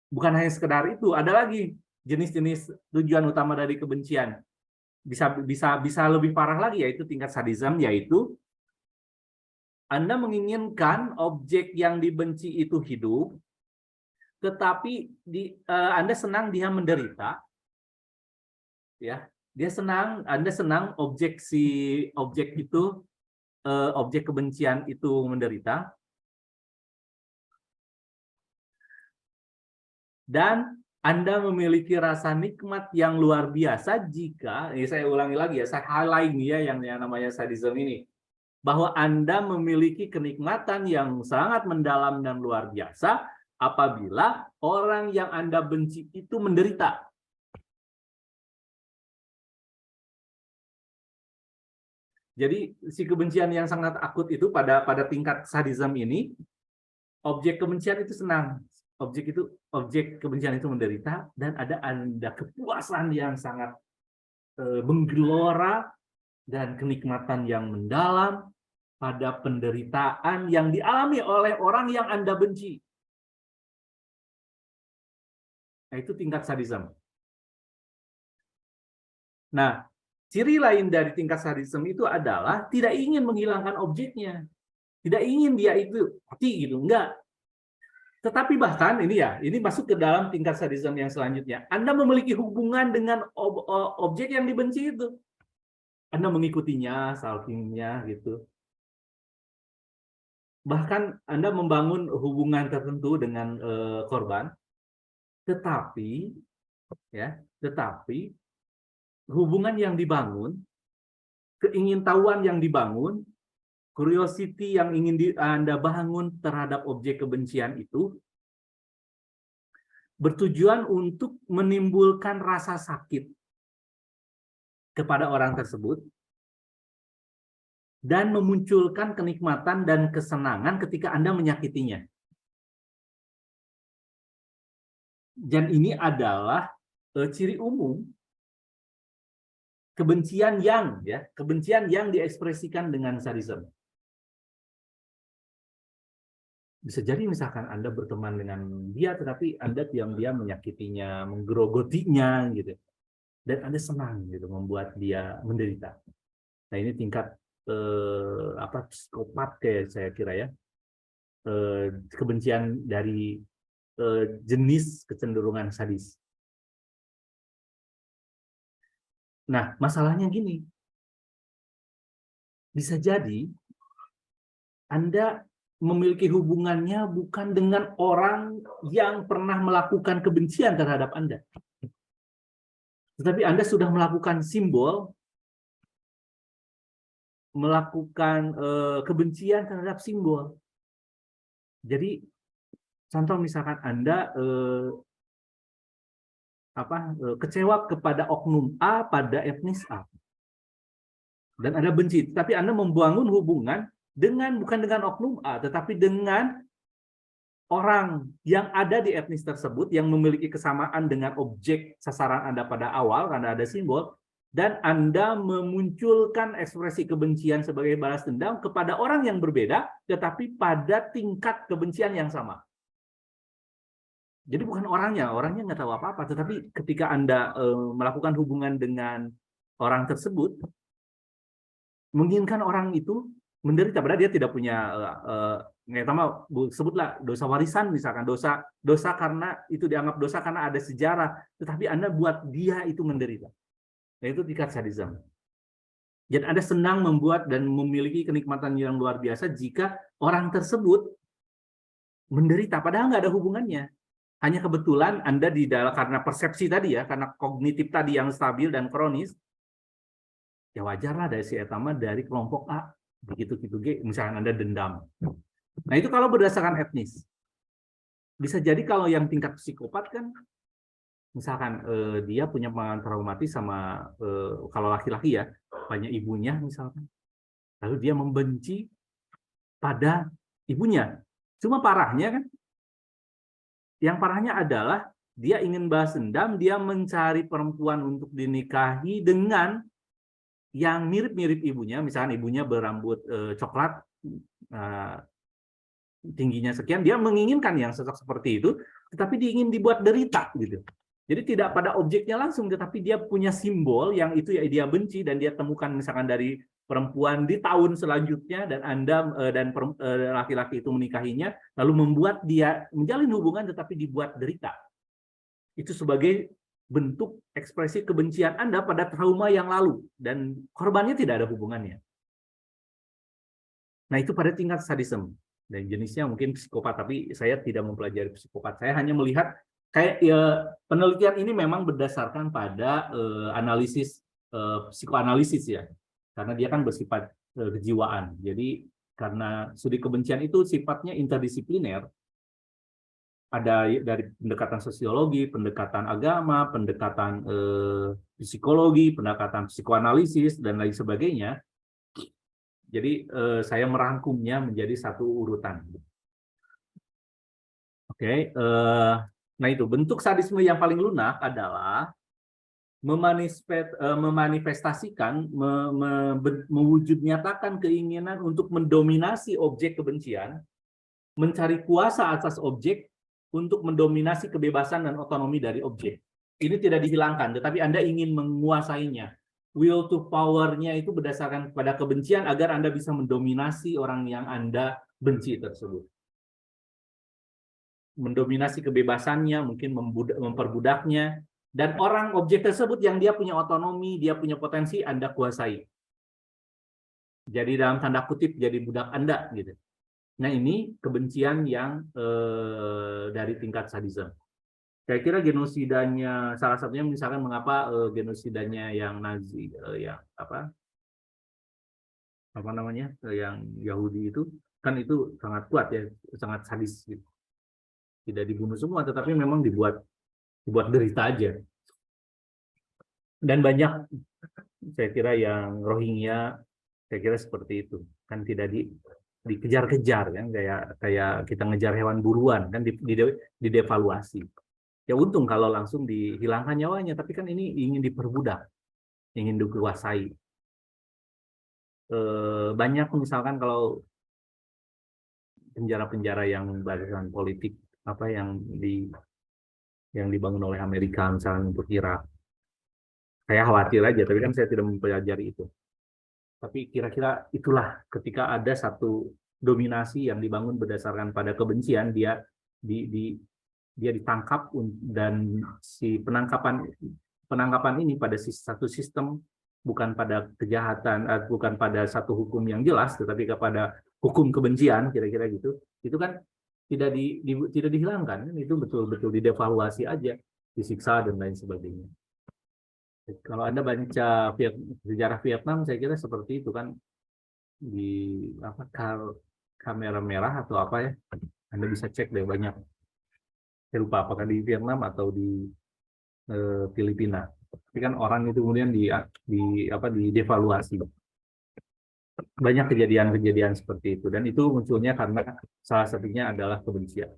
bukan hanya sekedar itu, ada lagi jenis-jenis tujuan utama dari kebencian. Bisa lebih parah lagi, yaitu tingkat sadisme, yaitu Anda menginginkan objek yang dibenci itu hidup, tetapi Anda senang dia menderita, ya. Anda senang objek kebencian itu menderita, dan Anda memiliki rasa nikmat yang luar biasa jika, ini saya ulangi lagi ya, saya highlight ya yang namanya sadisme ini. bahwa Anda memiliki kenikmatan yang sangat mendalam dan luar biasa apabila orang yang Anda benci itu menderita. Jadi si kebencian yang sangat akut itu pada tingkat sadisme ini, objek kebencian itu senang, objek kebencian itu menderita, dan ada kepuasan yang sangat menggelora dan kenikmatan yang mendalam pada penderitaan yang dialami oleh orang yang Anda benci. Nah, itu tingkat sadisme. Nah, ciri lain dari tingkat sadisme itu adalah tidak ingin menghilangkan objeknya. Tidak ingin dia itu mati gitu, enggak. Tetapi bahkan ini masuk ke dalam tingkat sadisme yang selanjutnya. Anda memiliki hubungan dengan objek yang dibenci itu. Anda mengikutinya, stalkingnya gitu. Bahkan Anda membangun hubungan tertentu dengan korban, tetapi hubungan yang dibangun, keingintahuan yang dibangun, curiosity yang ingin Anda bangun terhadap objek kebencian itu bertujuan untuk menimbulkan rasa sakit kepada orang tersebut dan memunculkan kenikmatan dan kesenangan ketika Anda menyakitinya. Dan ini adalah ciri umum kebencian yang diekspresikan dengan sadisme. Bisa jadi misalkan Anda berteman dengan dia, tetapi Anda diam-diam menyakitinya, menggerogotinya, gitu. Dan Anda senang, gitu, membuat dia menderita. Nah, ini tingkat psikopat kayak saya kira ya. Kebencian dari jenis kecenderungan sadis. Nah, masalahnya gini. Bisa jadi Anda memiliki hubungannya bukan dengan orang yang pernah melakukan kebencian terhadap Anda. Tetapi Anda sudah melakukan simbol, melakukan kebencian terhadap simbol. Jadi, contoh misalkan Anda kecewa kepada oknum A pada etnis A. Dan Anda benci, tapi Anda membangun hubungan bukan dengan oknum A, tetapi dengan orang yang ada di etnis tersebut yang memiliki kesamaan dengan objek sasaran Anda pada awal karena ada simbol, dan Anda memunculkan ekspresi kebencian sebagai balas dendam kepada orang yang berbeda, tetapi pada tingkat kebencian yang sama. Jadi bukan orangnya nggak tahu apa-apa, tetapi ketika Anda melakukan hubungan dengan orang tersebut, menginginkan orang itu menderita, padahal dia tidak punya sebutlah dosa warisan misalkan, dosa karena itu dianggap dosa karena ada sejarah, tetapi Anda buat dia itu menderita. Nah, itu tingkat sadisme. Jadi Anda senang membuat dan memiliki kenikmatan yang luar biasa jika orang tersebut menderita, padahal nggak ada hubungannya. Hanya kebetulan Anda karena persepsi tadi ya, karena kognitif tadi yang stabil dan kronis, ya wajarlah dari si etama dari kelompok A. Begitu G, misalnya Anda dendam. Nah, itu kalau berdasarkan etnis. Bisa jadi kalau yang tingkat psikopat kan, misalkan dia punya pengalaman traumatis sama, kalau laki-laki ya, banyak ibunya misalkan. Lalu dia membenci pada ibunya. Cuma parahnya kan, yang parahnya adalah dia ingin balas dendam, dia mencari perempuan untuk dinikahi dengan yang mirip-mirip ibunya, misalnya ibunya berambut coklat, tingginya sekian, dia menginginkan yang sosok seperti itu, tetapi dia ingin dibuat derita gitu. Jadi tidak pada objeknya langsung, tetapi dia punya simbol yang itu ya dia benci, dan dia temukan misalkan dari perempuan di tahun selanjutnya, dan Anda dan laki-laki itu menikahinya, lalu membuat dia menjalin hubungan tetapi dibuat derita. Itu sebagai bentuk ekspresi kebencian Anda pada trauma yang lalu, dan korbannya tidak ada hubungannya. Nah, itu pada tingkat sadisme. Dan jenisnya mungkin psikopat, tapi saya tidak mempelajari psikopat. Saya hanya melihat penelitian ini memang berdasarkan pada analisis psikoanalisis ya. Karena dia kan bersifat kejiwaan. Jadi karena studi kebencian itu sifatnya interdisipliner, ada dari pendekatan sosiologi, pendekatan agama, pendekatan psikologi, pendekatan psikoanalisis, dan lain sebagainya. Jadi saya merangkumnya menjadi satu urutan. Oke, nah itu bentuk sadisme yang paling lunak adalah memanifestasikan, mewujud nyatakan keinginan untuk mendominasi objek kebencian, mencari kuasa atas objek untuk mendominasi kebebasan dan otonomi dari objek. Ini tidak dihilangkan, tetapi Anda ingin menguasainya. Will to power-nya itu berdasarkan pada kebencian agar Anda bisa mendominasi orang yang Anda benci tersebut. Mendominasi kebebasannya, mungkin memperbudaknya, dan orang objek tersebut yang dia punya otonomi, dia punya potensi, Anda kuasai. Jadi dalam tanda kutip jadi budak Anda gitu. Nah, ini kebencian yang dari tingkat sadisme. Saya kira genosidanya salah satunya misalkan mengapa genosidanya yang Nazi yang apa namanya yang Yahudi itu kan itu sangat kuat ya, sangat sadis gitu. Tidak dibunuh semua tetapi memang dibuat derita aja. Dan banyak saya kira yang Rohingya saya kira seperti itu. Kan tidak dikejar-kejar kan kayak kita ngejar hewan buruan kan didevaluasi. Ya untung kalau langsung dihilangkan nyawanya, tapi kan ini ingin diperbudak, ingin dikuasai. Banyak misalkan kalau penjara-penjara yang barisan politik apa yang dibangun oleh Amerika misalnya untuk Irak. Saya khawatir aja, tapi kan saya tidak mempelajari itu. Tapi kira-kira itulah ketika ada satu dominasi yang dibangun berdasarkan pada kebencian, dia ditangkap dan si penangkapan ini pada satu sistem, bukan pada kejahatan, bukan pada satu hukum yang jelas, tetapi kepada hukum kebencian, kira-kira gitu. Itu kan tidak dihilangkan, itu betul-betul didevaluasi aja, disiksa dan lain sebagainya. Kalau Anda baca sejarah Vietnam, saya kira seperti itu kan di kamera merah atau apa ya, Anda bisa cek deh banyak. Saya lupa apakah di Vietnam atau di Filipina. Tapi kan orang itu kemudian didevaluasi. Banyak kejadian-kejadian seperti itu, dan itu munculnya karena salah satunya adalah kebencian.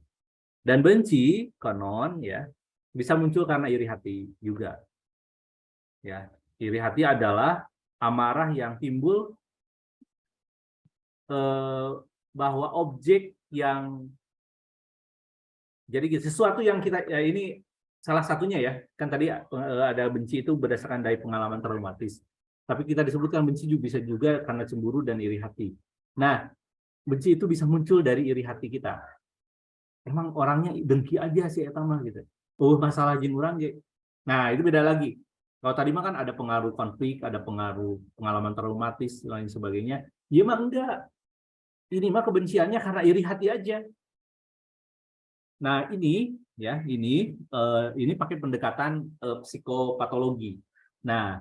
Dan benci konon ya bisa muncul karena iri hati juga. Ya, iri hati adalah amarah yang timbul bahwa objek yang jadi sesuatu yang kita ya ini salah satunya ya, kan tadi ada benci itu berdasarkan dari pengalaman traumatis. Tapi kita disebutkan benci juga bisa juga karena cemburu dan iri hati. Nah, benci itu bisa muncul dari iri hati kita. Emang orangnya dengki aja sih eta mah gitu. Oh, masalah jeung urang ge. Nah, itu beda lagi. Kalau tadi mah kan ada pengaruh konflik, ada pengaruh pengalaman traumatis dan lain sebagainya. Iya mah enggak. Ini mah kebenciannya karena iri hati aja. Nah, ini pakai pendekatan psikopatologi. Nah,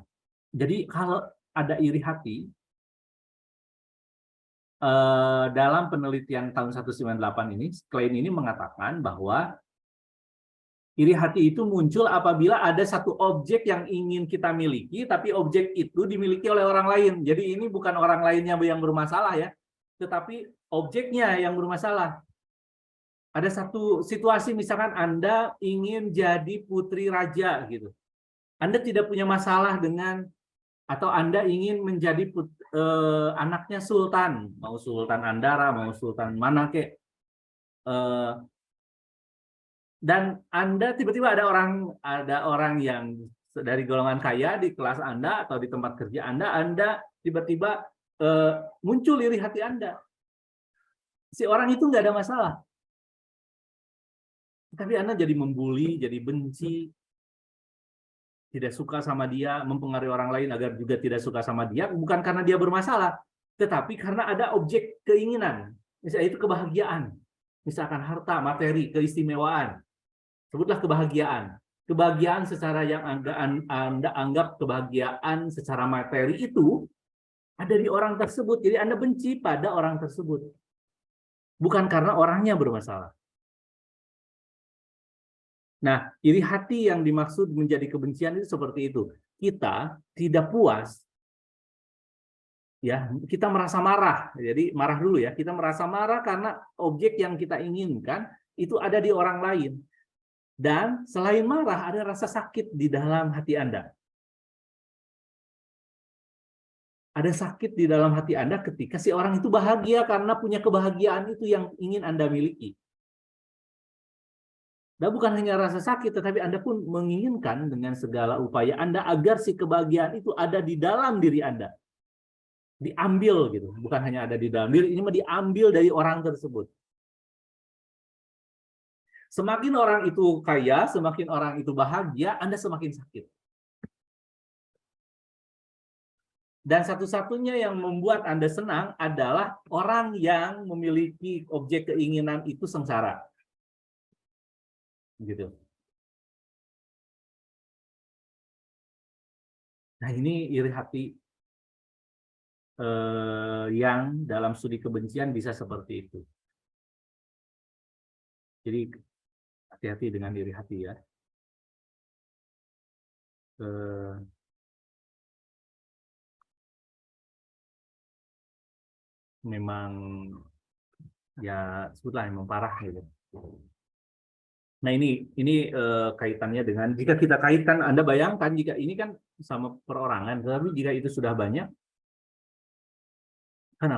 jadi kalau ada iri hati, dalam penelitian tahun 198 ini, klaim ini mengatakan bahwa iri hati itu muncul apabila ada satu objek yang ingin kita miliki, tapi objek itu dimiliki oleh orang lain. Jadi ini bukan orang lainnya yang bermasalah ya, tetapi objeknya yang bermasalah. Ada satu situasi misalkan Anda ingin jadi putri raja gitu. Anda tidak punya masalah dengan atau Anda ingin menjadi anaknya sultan, mau sultan Andara, mau sultan mana kek. Dan Anda tiba-tiba ada orang yang dari golongan kaya di kelas Anda atau di tempat kerja Anda tiba-tiba muncul iri hati Anda. Si orang itu nggak ada masalah. Tapi Anda jadi membuli, jadi benci, tidak suka sama dia, mempengaruhi orang lain agar juga tidak suka sama dia, bukan karena dia bermasalah, tetapi karena ada objek keinginan, misalnya itu kebahagiaan, misalkan harta, materi, keistimewaan, sebutlah kebahagiaan. Kebahagiaan secara yang Anda anggap kebahagiaan secara materi itu Ada di orang tersebut. Jadi Anda benci pada orang tersebut. Bukan karena orangnya bermasalah. Nah, iri hati yang dimaksud menjadi kebencian itu seperti itu. Kita tidak puas, ya, kita merasa marah. Jadi marah dulu ya. Kita merasa marah karena objek yang kita inginkan itu ada di orang lain. Dan selain marah, ada rasa sakit di dalam hati Anda. Ada sakit di dalam hati Anda ketika si orang itu bahagia karena punya kebahagiaan itu yang ingin Anda miliki. Dan bukan hanya rasa sakit, tetapi Anda pun menginginkan dengan segala upaya Anda agar si kebahagiaan itu ada di dalam diri Anda. Diambil gitu, bukan hanya ada di dalam diri, ini mah diambil dari orang tersebut. Semakin orang itu kaya, semakin orang itu bahagia, Anda semakin sakit. Dan satu-satunya yang membuat Anda senang adalah orang yang memiliki objek keinginan itu sengsara. Gitu. Nah, ini iri hati yang dalam studi kebencian bisa seperti itu. Jadi hati-hati dengan iri hati ya. Memang ya sebutlah memang parah gitu. Nah ini kaitannya dengan jika kita kaitkan, Anda bayangkan jika ini kan sama perorangan, tetapi jika itu sudah banyak kan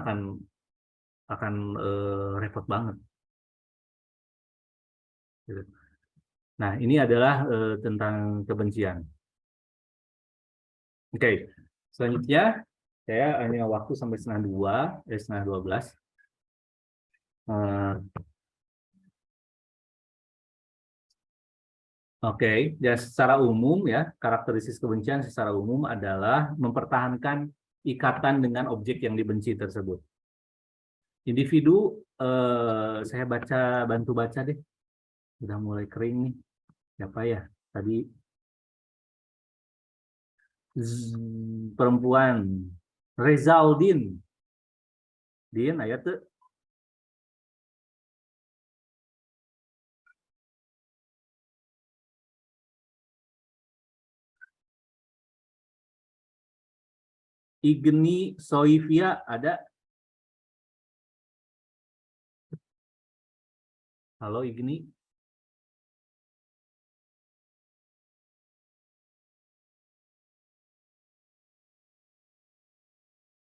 akan repot banget. Gitu. Nah ini adalah tentang kebencian. Oke, selanjutnya saya hanya waktu sampai setengah 12. Oke, ya secara umum ya, karakteristik kebencian secara umum adalah mempertahankan ikatan dengan objek yang dibenci tersebut. Individu, saya bantu baca deh. Udah mulai kering nih. Siapa ya? Tadi perempuan Rezaldin. Din, ayat tuh. Igni Soifia ada? Halo Igni.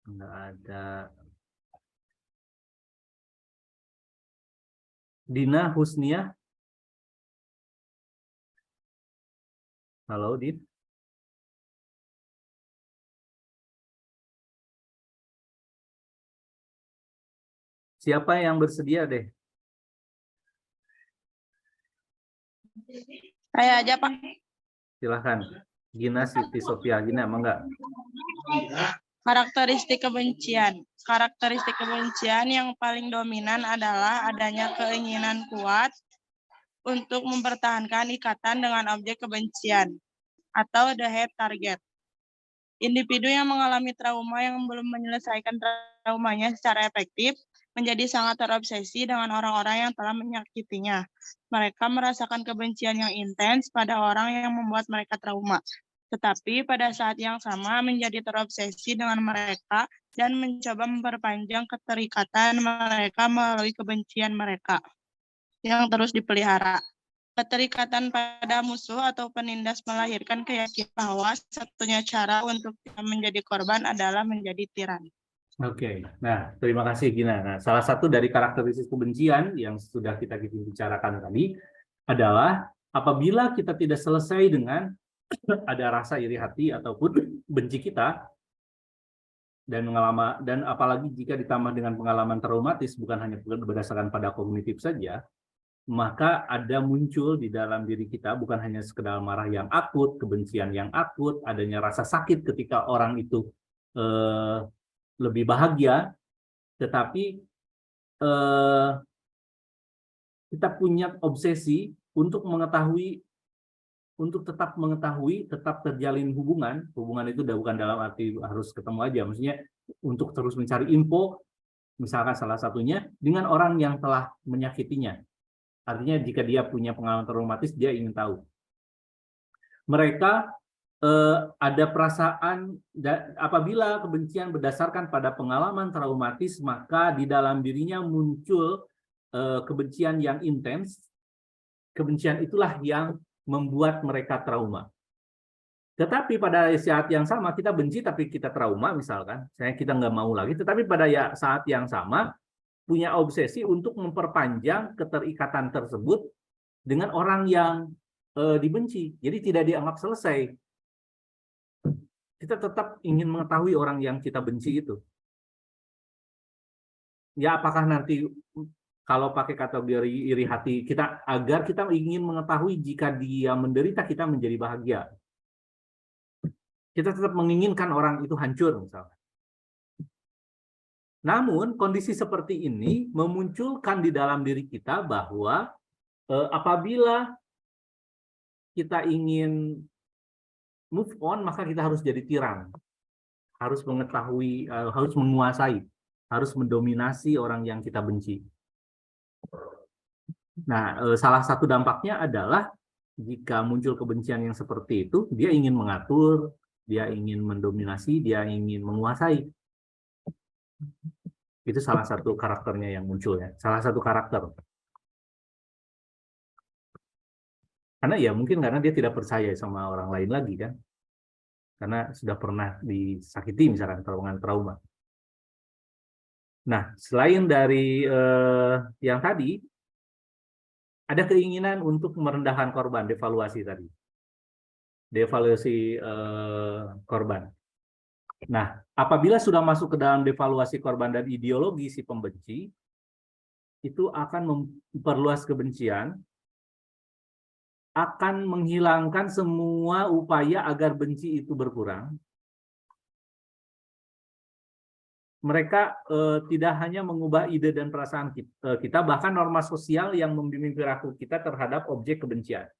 Enggak ada. Dina Husnia. Halo Din. Siapa yang bersedia deh? Saya aja, Pak. Silahkan. Gina Siti Sofia. Gina, emang enggak? Karakteristik kebencian. Karakteristik kebencian yang paling dominan adalah adanya keinginan kuat untuk mempertahankan ikatan dengan objek kebencian atau the hate target. Individu yang mengalami trauma yang belum menyelesaikan traumanya secara efektif menjadi sangat terobsesi dengan orang-orang yang telah menyakitinya. Mereka merasakan kebencian yang intens pada orang yang membuat mereka trauma, tetapi pada saat yang sama menjadi terobsesi dengan mereka dan mencoba memperpanjang keterikatan mereka melalui kebencian mereka yang terus dipelihara. Keterikatan pada musuh atau penindas melahirkan keyakinan bahwa satunya cara untuk menjadi korban adalah menjadi tiran. Oke, nah terima kasih Gina. Nah, salah satu dari karakteristik kebencian yang sudah kita bicarakan tadi adalah apabila kita tidak selesai dengan ada rasa iri hati ataupun benci kita dan apalagi jika ditambah dengan pengalaman traumatis bukan hanya berdasarkan pada kognitif saja, maka ada muncul di dalam diri kita bukan hanya sekedar marah yang akut, kebencian yang akut, adanya rasa sakit ketika orang itu lebih bahagia, tetapi kita punya obsesi untuk mengetahui, untuk tetap mengetahui, tetap terjalin hubungan. Hubungan itu bukan dalam arti harus ketemu aja, maksudnya untuk terus mencari info, misalkan salah satunya dengan orang yang telah menyakitinya. Artinya jika dia punya pengalaman traumatis, dia ingin tahu. Mereka ada perasaan, apabila kebencian berdasarkan pada pengalaman traumatis, maka di dalam dirinya muncul kebencian yang intens. Kebencian itulah yang membuat mereka trauma. Tetapi pada saat yang sama kita benci tapi kita trauma misalkan, saya kita nggak mau lagi, tetapi pada saat yang sama punya obsesi untuk memperpanjang keterikatan tersebut dengan orang yang dibenci. Jadi tidak dianggap selesai. Kita tetap ingin mengetahui orang yang kita benci itu. Ya apakah nanti kalau pakai kategori iri hati kita, agar kita ingin mengetahui jika dia menderita kita menjadi bahagia. Kita tetap menginginkan orang itu hancur misalnya. Namun kondisi seperti ini memunculkan di dalam diri kita bahwa apabila kita ingin move on, maka kita harus jadi tiran. Harus mengetahui, harus menguasai, harus mendominasi orang yang kita benci. Nah, salah satu dampaknya adalah jika muncul kebencian yang seperti itu, dia ingin mengatur, dia ingin mendominasi, dia ingin menguasai. Itu salah satu karakternya yang muncul ya, salah satu karakter. Karena ya mungkin karena dia tidak percaya sama orang lain lagi kan, karena sudah pernah disakiti misalkan trauma. Nah, selain dari yang tadi, ada keinginan untuk merendahkan korban, devaluasi tadi. Devaluasi korban. Nah, apabila sudah masuk ke dalam devaluasi korban dan ideologi si pembenci, itu akan memperluas kebencian, akan menghilangkan semua upaya agar benci itu berkurang. Mereka tidak hanya mengubah ide dan perasaan kita, bahkan norma sosial yang membimbing perilaku kita terhadap objek kebencian.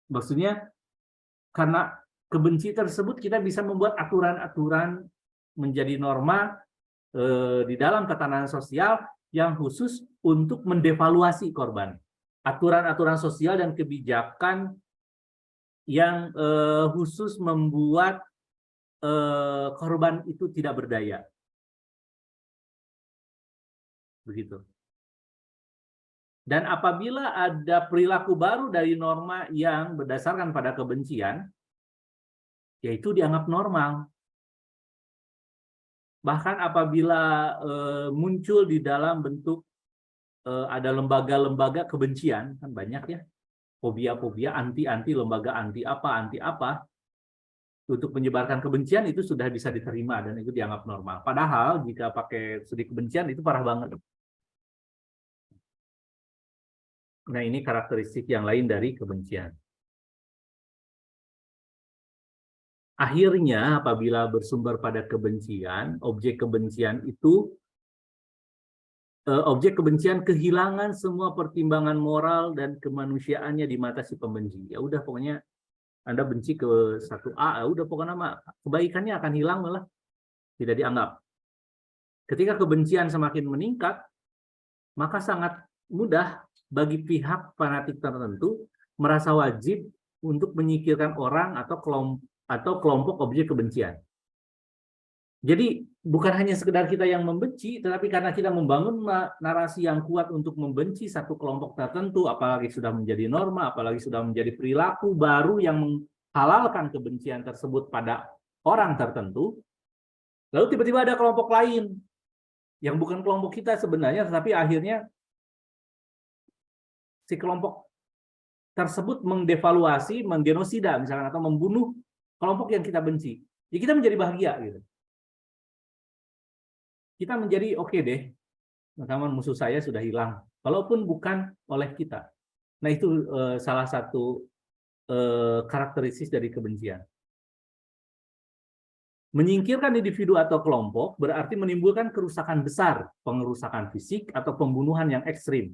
Maksudnya, karena kebenci tersebut kita bisa membuat aturan-aturan menjadi norma di dalam tatanan sosial yang khusus untuk mendevaluasi korban. Aturan-aturan sosial dan kebijakan yang khusus membuat korban itu tidak berdaya. Begitu. Dan apabila ada perilaku baru dari norma yang berdasarkan pada kebencian, yaitu dianggap normal. Bahkan apabila muncul di dalam bentuk ada lembaga-lembaga kebencian, kan banyak ya, fobia-fobia, anti-anti, lembaga anti apa, untuk menyebarkan kebencian itu sudah bisa diterima dan itu dianggap normal. Padahal jika pakai studi kebencian itu parah banget. Nah, ini karakteristik yang lain dari kebencian. Akhirnya apabila bersumber pada kebencian, objek kebencian kehilangan semua pertimbangan moral dan kemanusiaannya di mata si pembenci. Ya udah pokoknya Anda benci ke satu A, udah pokoknya kebaikannya akan hilang malah tidak dianggap. Ketika kebencian semakin meningkat, maka sangat mudah bagi pihak fanatik tertentu merasa wajib untuk menyingkirkan orang atau kelompok objek kebencian. Jadi bukan hanya sekedar kita yang membenci, tetapi karena kita membangun narasi yang kuat untuk membenci satu kelompok tertentu, apalagi sudah menjadi norma, apalagi sudah menjadi perilaku baru yang menghalalkan kebencian tersebut pada orang tertentu, lalu tiba-tiba ada kelompok lain yang bukan kelompok kita sebenarnya, tetapi akhirnya si kelompok tersebut mendevaluasi, menggenosida misalkan, atau membunuh kelompok yang kita benci. Ya kita menjadi bahagia gitu. Kita menjadi oke deh, teman-teman, musuh saya sudah hilang, walaupun bukan oleh kita. Nah itu salah satu karakteristik dari kebencian. Menyingkirkan individu atau kelompok berarti menimbulkan kerusakan besar, pengerusakan fisik atau pembunuhan yang ekstrim.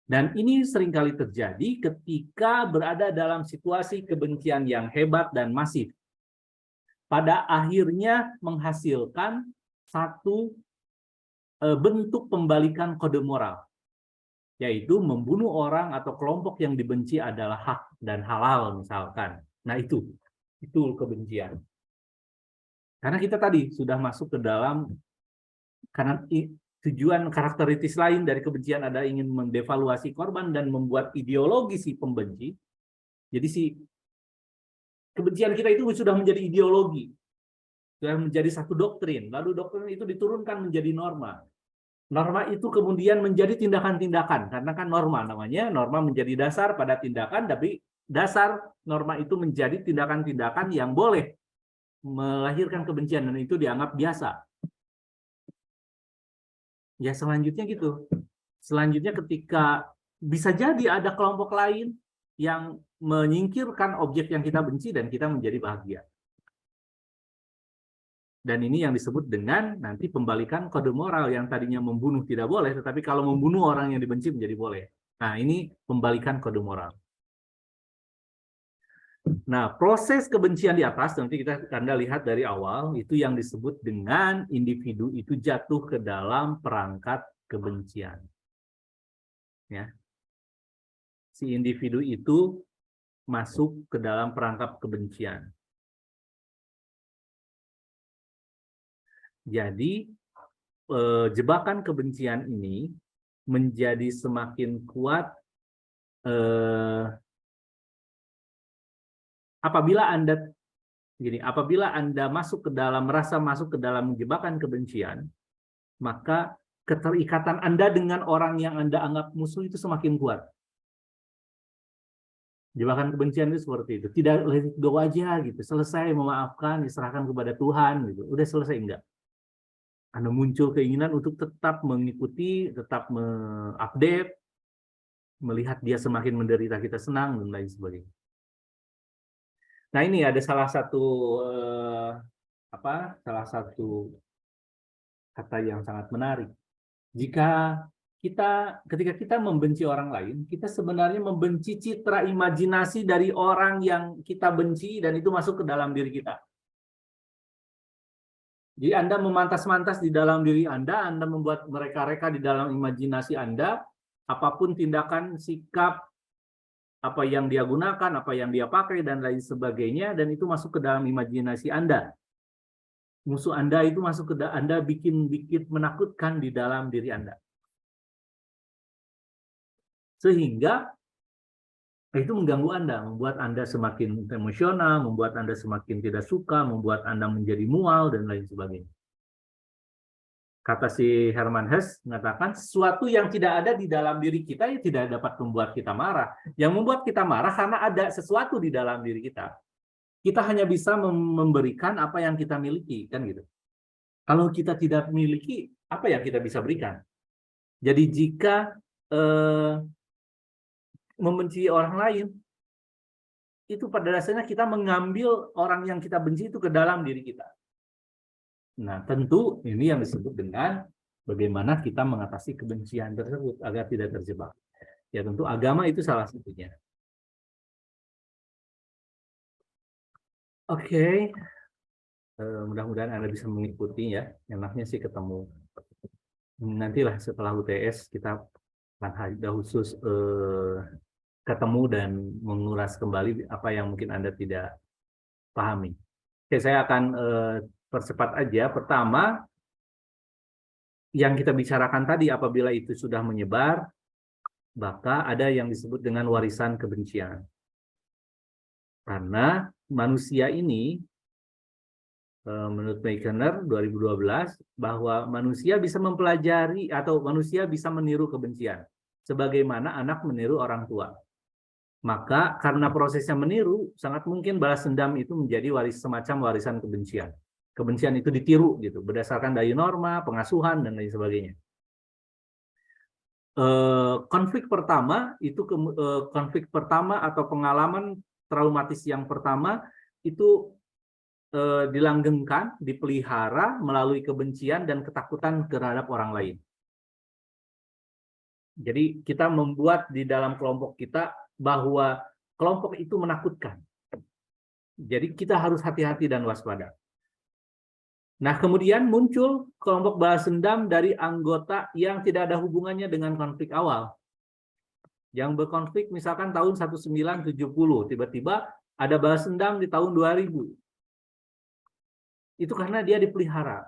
Dan ini seringkali terjadi ketika berada dalam situasi kebencian yang hebat dan masif. Pada akhirnya menghasilkan satu bentuk pembalikan kode moral, yaitu membunuh orang atau kelompok yang dibenci adalah hak dan halal misalkan. Nah itu kebencian. Karena kita tadi sudah masuk ke dalam, karena tujuan karakteristik lain dari kebencian adalah ingin mendevaluasi korban dan membuat ideologi si pembenci. Jadi si kebencian kita itu sudah menjadi ideologi, sudah menjadi satu doktrin, lalu doktrin itu diturunkan menjadi norma. Norma itu kemudian menjadi tindakan-tindakan, karena kan norma namanya, norma menjadi dasar pada tindakan, tapi dasar norma itu menjadi tindakan-tindakan yang boleh melahirkan kebencian, dan itu dianggap biasa. Ya selanjutnya gitu. Selanjutnya ketika bisa jadi ada kelompok lain yang menyingkirkan objek yang kita benci dan kita menjadi bahagia. Dan ini yang disebut dengan nanti pembalikan kode moral, yang tadinya membunuh tidak boleh, tetapi kalau membunuh orang yang dibenci menjadi boleh. Nah ini pembalikan kode moral. Nah, proses kebencian di atas, nanti Anda lihat dari awal, itu yang disebut dengan individu itu jatuh ke dalam perangkat kebencian. Ya. Si individu itu masuk ke dalam perangkap kebencian. Jadi, jebakan kebencian ini menjadi semakin kuat apabila Anda merasa masuk ke dalam jebakan kebencian, maka keterikatan Anda dengan orang yang Anda anggap musuh itu semakin kuat. Jebakan kebencian itu seperti itu. Tidak let it go aja gitu. Selesai, memaafkan, diserahkan kepada Tuhan gitu. Udah selesai, enggak. Anda muncul keinginan untuk tetap mengikuti, tetap mengupdate, melihat dia semakin menderita kita senang dan lain sebagainya. Nah, ini ada salah satu kata yang sangat menarik. Ketika kita membenci orang lain, kita sebenarnya membenci citra imajinasi dari orang yang kita benci, dan itu masuk ke dalam diri kita. Jadi Anda memantas-mantas di dalam diri Anda membuat mereka-reka di dalam imajinasi Anda, apapun tindakan, sikap, apa yang dia gunakan, apa yang dia pakai, dan lain sebagainya, dan itu masuk ke dalam imajinasi Anda. Musuh Anda itu masuk ke Anda, bikin menakutkan di dalam diri Anda. Sehingga itu mengganggu Anda, membuat Anda semakin emosional, membuat Anda semakin tidak suka, membuat Anda menjadi mual, dan lain sebagainya. Kata si Hermann Hesse mengatakan, sesuatu yang tidak ada di dalam diri kita ya tidak dapat membuat kita marah. Yang membuat kita marah karena ada sesuatu di dalam diri kita. Kita hanya bisa memberikan apa yang kita miliki, kan gitu. Kalau kita tidak memiliki, apa yang kita bisa berikan? Jadi jika membenci orang lain, itu pada dasarnya kita mengambil orang yang kita benci itu ke dalam diri kita. Nah, tentu ini yang disebut dengan bagaimana kita mengatasi kebencian tersebut agar tidak terjebak. Ya, tentu agama itu salah satunya. Oke. Mudah-mudahan Anda bisa mengikuti ya. Enaknya sih ketemu. Nantilah setelah UTS kita akan ada khusus ketemu dan menguras kembali apa yang mungkin Anda tidak pahami. Oke, saya akan percepat aja. Pertama, yang kita bicarakan tadi, apabila itu sudah menyebar, maka ada yang disebut dengan warisan kebencian. Karena manusia ini, menurut Meitner 2012, bahwa manusia bisa mempelajari atau manusia bisa meniru kebencian, sebagaimana anak meniru orang tua. Maka karena prosesnya meniru, sangat mungkin balas dendam itu menjadi semacam warisan kebencian. Kebencian itu ditiru gitu, berdasarkan dari norma, pengasuhan, dan lain sebagainya. Konflik pertama atau pengalaman traumatis yang pertama itu dilanggengkan, dipelihara melalui kebencian dan ketakutan terhadap orang lain. Jadi kita membuat di dalam kelompok kita bahwa kelompok itu menakutkan. Jadi kita harus hati-hati dan waspada. Nah, kemudian muncul kelompok balas dendam dari anggota yang tidak ada hubungannya dengan konflik awal. Yang berkonflik misalkan tahun 1970, tiba-tiba ada balas dendam di tahun 2000. Itu karena dia dipelihara.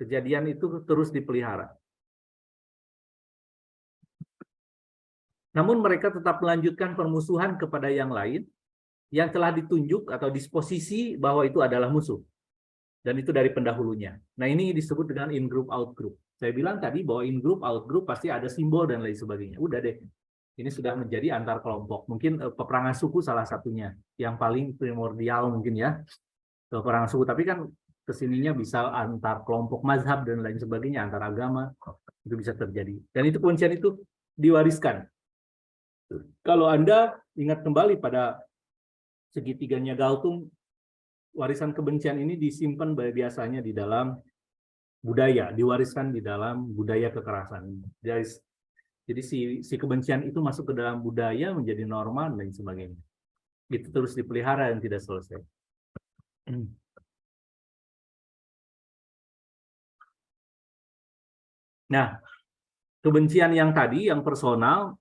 Kejadian itu terus dipelihara. Namun mereka tetap melanjutkan permusuhan kepada yang lain yang telah ditunjuk atau disposisi bahwa itu adalah musuh. Dan itu dari pendahulunya. Nah, ini disebut dengan in-group, out-group. Saya bilang tadi bahwa in-group, out-group pasti ada simbol dan lain sebagainya. Udah deh. Ini sudah menjadi antar kelompok. Mungkin peperangan suku salah satunya. Yang paling primordial mungkin ya. Peperangan suku. Tapi kan kesininya bisa antar kelompok mazhab dan lain sebagainya. Antar agama. Itu bisa terjadi. Dan itu kebencian itu diwariskan. Kalau Anda ingat kembali pada segitiganya Galtung, warisan kebencian ini disimpan biasanya di dalam budaya, diwariskan di dalam budaya kekerasan. Jadi si kebencian itu masuk ke dalam budaya, menjadi norma dan lain sebagainya. Itu terus dipelihara dan tidak selesai. Nah, kebencian yang tadi, yang personal,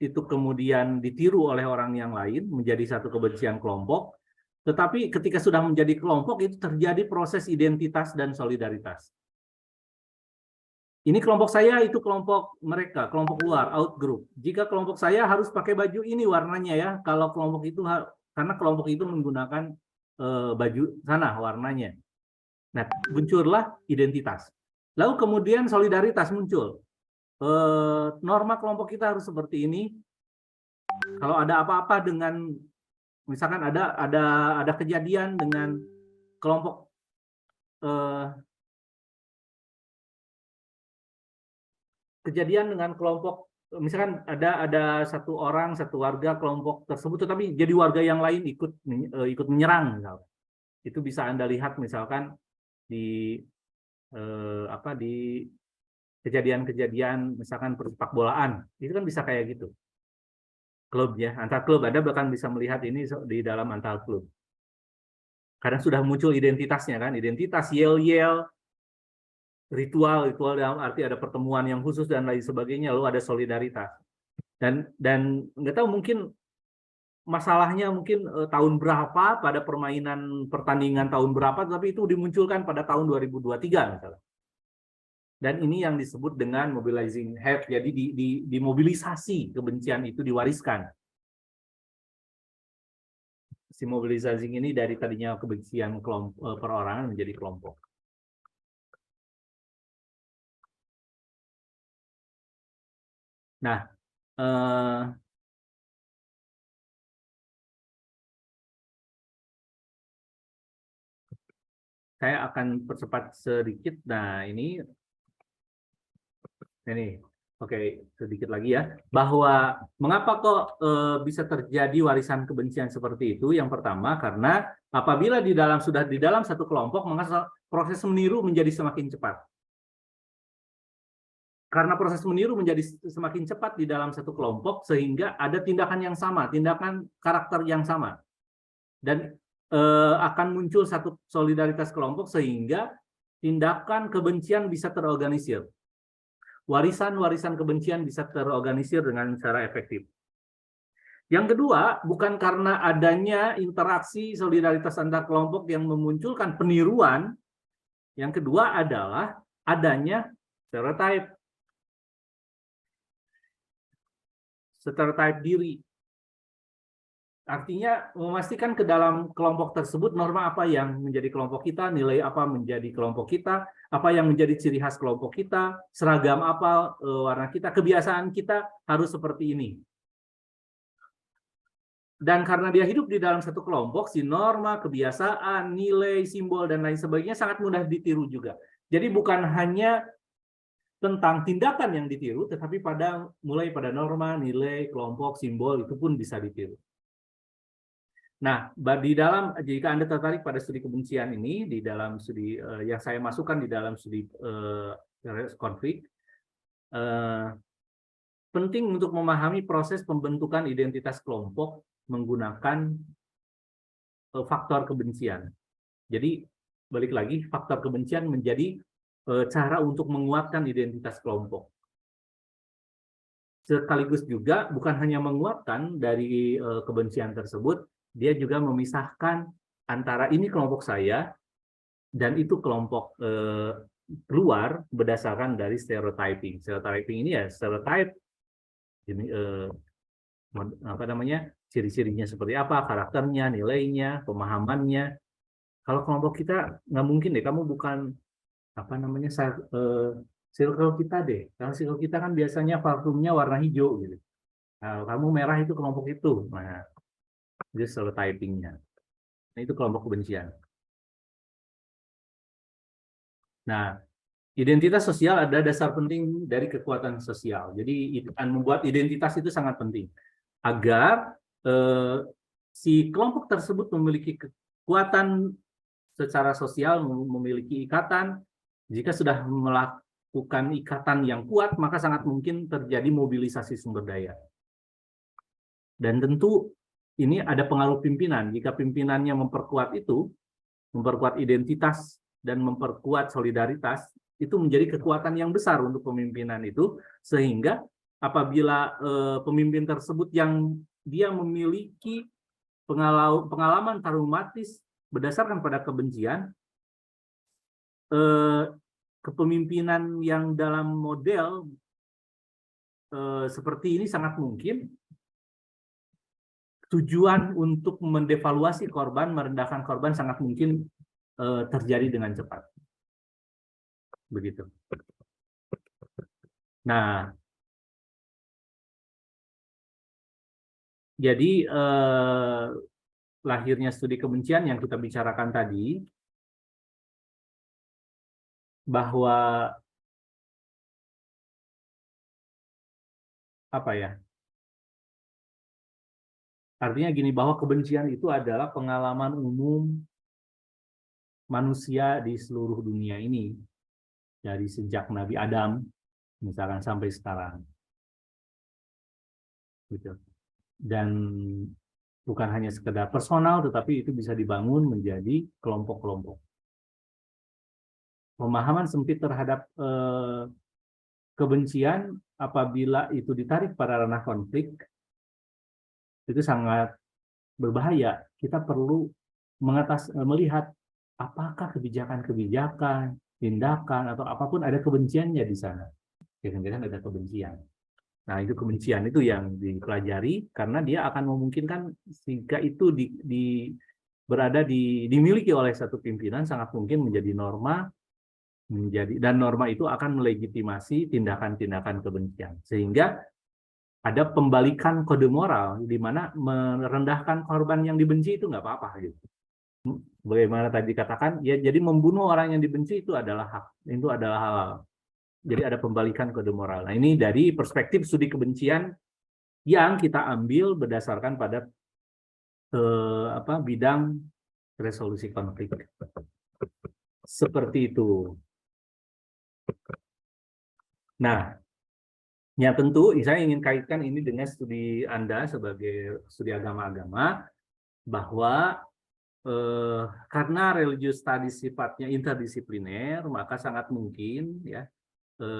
itu kemudian ditiru oleh orang yang lain, menjadi satu kebencian kelompok. Tetapi ketika sudah menjadi kelompok, itu terjadi proses identitas dan solidaritas. Ini kelompok saya, itu kelompok mereka, kelompok luar, out group. Jika kelompok saya harus pakai baju ini warnanya ya, kalau kelompok itu, karena kelompok itu menggunakan baju sana warnanya. Nah, muncullah identitas. Lalu kemudian solidaritas muncul. Norma kelompok kita harus seperti ini. Kalau ada apa-apa dengan, misalkan ada kejadian dengan kelompok misalkan ada satu orang, satu warga kelompok tersebut, tetapi jadi warga yang lain ikut menyerang, misalkan. Itu bisa Anda lihat misalkan di kejadian-kejadian misalkan persepak bolaan, itu kan bisa kayak gitu. Klub ya, antar klub, Anda bahkan bisa melihat ini di dalam antar klub. Karena sudah muncul identitasnya kan, identitas yel-yel, ritual dalam arti ada pertemuan yang khusus dan lain sebagainya, lalu ada solidaritas. Dan nggak tahu mungkin masalahnya mungkin tahun berapa pada pertandingan tahun berapa, tapi itu dimunculkan pada tahun 2023 misalnya. Dan ini yang disebut dengan mobilizing hate, jadi dimobilisasi kebencian itu diwariskan. Si mobilizing ini dari tadinya kebencian perorangan menjadi kelompok. Nah, saya akan percepat sedikit. Nah, ini oke, sedikit lagi ya. Bahwa mengapa kok bisa terjadi warisan kebencian seperti itu? Yang pertama, karena apabila sudah di dalam satu kelompok, maka proses meniru menjadi semakin cepat. Karena proses meniru menjadi semakin cepat di dalam satu kelompok, sehingga ada tindakan yang sama, tindakan karakter yang sama. Dan akan muncul satu solidaritas kelompok, sehingga tindakan kebencian bisa terorganisir. Warisan-warisan kebencian bisa terorganisir dengan cara efektif. Yang kedua, bukan karena adanya interaksi solidaritas antar kelompok yang memunculkan peniruan. Yang kedua adalah adanya stereotype diri. Artinya memastikan ke dalam kelompok tersebut norma apa yang menjadi kelompok kita, nilai apa menjadi kelompok kita, apa yang menjadi ciri khas kelompok kita, seragam apa warna kita, kebiasaan kita harus seperti ini. Dan karena dia hidup di dalam satu kelompok, si norma, kebiasaan, nilai, simbol, dan lain sebagainya sangat mudah ditiru juga. Jadi bukan hanya tentang tindakan yang ditiru, tetapi mulai pada norma, nilai, kelompok, simbol, itu pun bisa ditiru. Nah, jika Anda tertarik pada studi kebencian ini, di dalam studi yang saya masukkan di dalam studi konflik, penting untuk memahami proses pembentukan identitas kelompok menggunakan faktor kebencian. Jadi balik lagi, faktor kebencian menjadi cara untuk menguatkan identitas kelompok. Sekaligus juga bukan hanya menguatkan dari kebencian tersebut, dia juga memisahkan antara ini kelompok saya dan itu kelompok luar berdasarkan dari stereotyping. Stereotyping ini ya stereotype ini apa namanya, ciri-cirinya seperti apa, karakternya, nilainya, pemahamannya. Kalau kelompok kita nggak mungkin deh, kamu bukan apa namanya circle kita deh. Kalau circle kita kan biasanya parfumnya warna hijau gitu. Nah, kamu merah itu kelompok itu. Nah, itu stereotypingnya. Nah, itu kelompok kebencian. Nah, identitas sosial ada dasar penting dari kekuatan sosial. Jadi membuat identitas itu sangat penting agar si kelompok tersebut memiliki kekuatan secara sosial, memiliki ikatan. Jika sudah melakukan ikatan yang kuat, maka sangat mungkin terjadi mobilisasi sumber daya. Dan tentu ini ada pengaruh pimpinan. Jika pimpinannya memperkuat itu, memperkuat identitas dan memperkuat solidaritas, itu menjadi kekuatan yang besar untuk pemimpinan itu, sehingga apabila pemimpin tersebut yang dia memiliki pengalaman traumatis berdasarkan pada kebencian, kepemimpinan yang dalam model seperti ini sangat mungkin tujuan untuk mendevaluasi korban, merendahkan korban sangat mungkin terjadi dengan cepat. Begitu. Nah, jadi lahirnya studi kebencian yang kita bicarakan tadi, bahwa apa ya? Artinya gini, bahwa kebencian itu adalah pengalaman umum manusia di seluruh dunia ini, dari sejak Nabi Adam misalkan sampai sekarang. Gitu. Dan bukan hanya sekedar personal, tetapi itu bisa dibangun menjadi kelompok-kelompok. Pemahaman sempit terhadap kebencian apabila itu ditarik pada ranah konflik, itu sangat berbahaya. Kita perlu melihat apakah kebijakan-kebijakan, tindakan, atau apapun ada kebenciannya di sana. Jangan-jangan ada kebencian. Nah, itu kebencian itu yang dipelajari karena dia akan memungkinkan jika itu dimiliki oleh satu pimpinan sangat mungkin menjadi norma, dan norma itu akan melegitimasi tindakan-tindakan kebencian. Sehingga ada pembalikan kode moral di mana merendahkan korban yang dibenci itu nggak apa-apa gitu. Bagaimana tadi katakan, ya jadi membunuh orang yang dibenci itu adalah hak, itu adalah halal. Jadi ada pembalikan kode moral. Nah, ini dari perspektif studi kebencian yang kita ambil berdasarkan pada bidang resolusi konflik. Seperti itu. Nah, ya tentu saya ingin kaitkan ini dengan studi Anda sebagai studi agama-agama, bahwa karena religious studies sifatnya interdisipliner, maka sangat mungkin ya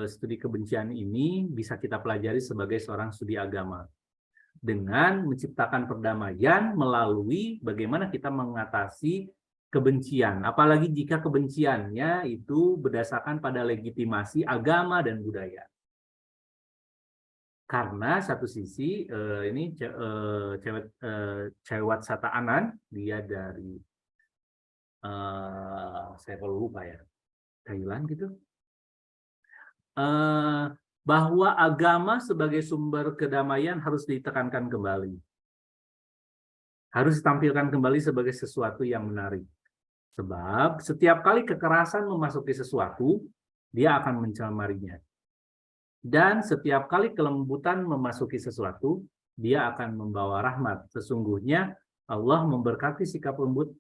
studi kebencian ini bisa kita pelajari sebagai seorang studi agama dengan menciptakan perdamaian melalui bagaimana kita mengatasi kebencian, apalagi jika kebenciannya itu berdasarkan pada legitimasi agama dan budaya. Karena satu sisi ini Cewat Sata Anand, dia dari saya perlu lupa ya, Thailand gitu. Bahwa agama sebagai sumber kedamaian harus ditekankan kembali. Harus ditampilkan kembali sebagai sesuatu yang menarik. Sebab setiap kali kekerasan memasuki sesuatu, dia akan mencemarinya. Dan setiap kali kelembutan memasuki sesuatu, dia akan membawa rahmat. Sesungguhnya Allah memberkati sikap lembut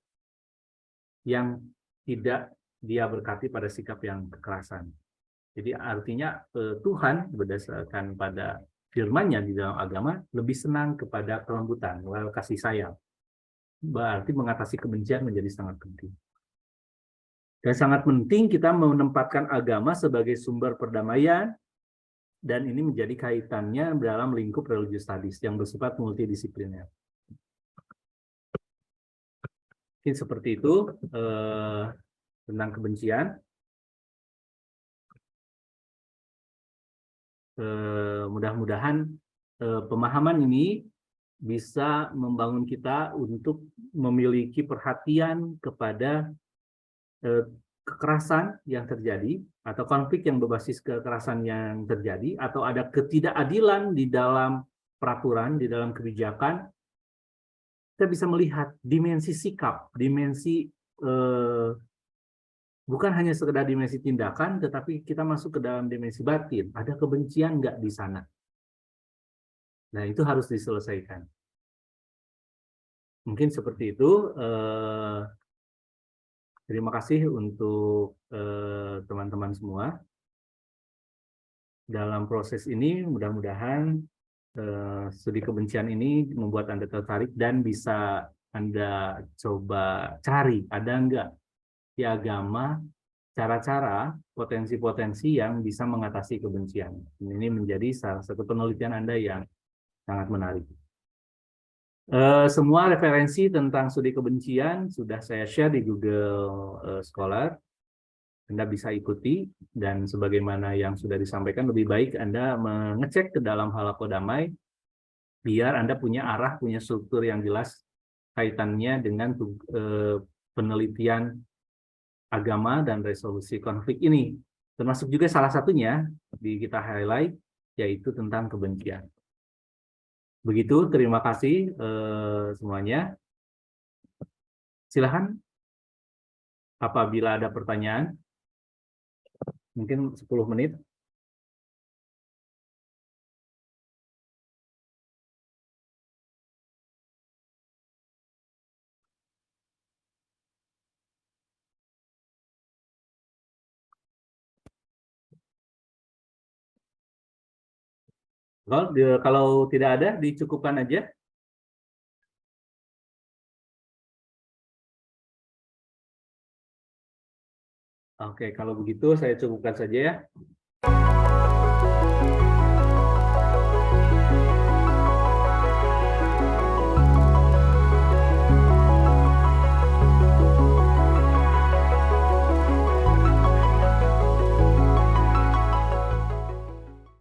yang tidak dia berkati pada sikap yang kekerasan. Jadi artinya Tuhan berdasarkan pada firman-Nya di dalam agama lebih senang kepada kelembutan, kasih sayang. Berarti mengatasi kebencian menjadi sangat penting. Dan sangat penting kita menempatkan agama sebagai sumber perdamaian, dan ini menjadi kaitannya dalam lingkup religious studies yang bersifat multidisipliner. Mungkin seperti itu tentang kebencian. Mudah-mudahan pemahaman ini bisa membangun kita untuk memiliki perhatian kepada kekerasan yang terjadi atau konflik yang berbasis kekerasan yang terjadi atau ada ketidakadilan di dalam peraturan, di dalam kebijakan. Kita bisa melihat dimensi sikap, dimensi bukan hanya sekedar dimensi tindakan, tetapi kita masuk ke dalam dimensi batin. Ada kebencian nggak di sana? Nah, itu harus diselesaikan. Mungkin seperti itu. Terima kasih untuk teman-teman semua. Dalam proses ini, mudah-mudahan studi kebencian ini membuat Anda tertarik dan bisa Anda coba cari, ada nggak di agama cara-cara, potensi-potensi yang bisa mengatasi kebencian. Ini menjadi salah satu penelitian Anda yang sangat menarik. Semua referensi tentang studi kebencian sudah saya share di Google Scholar. Anda bisa ikuti, dan sebagaimana yang sudah disampaikan, lebih baik Anda mengecek ke dalam Halakoh Damai, biar Anda punya arah, punya struktur yang jelas kaitannya dengan penelitian agama dan resolusi konflik ini. Termasuk juga salah satunya di kita highlight, yaitu tentang kebencian. Begitu, terima kasih semuanya. Silakan apabila ada pertanyaan. Mungkin 10 menit. Kalau tidak ada, dicukupkan aja. Oke, kalau begitu saya cukupkan saja ya.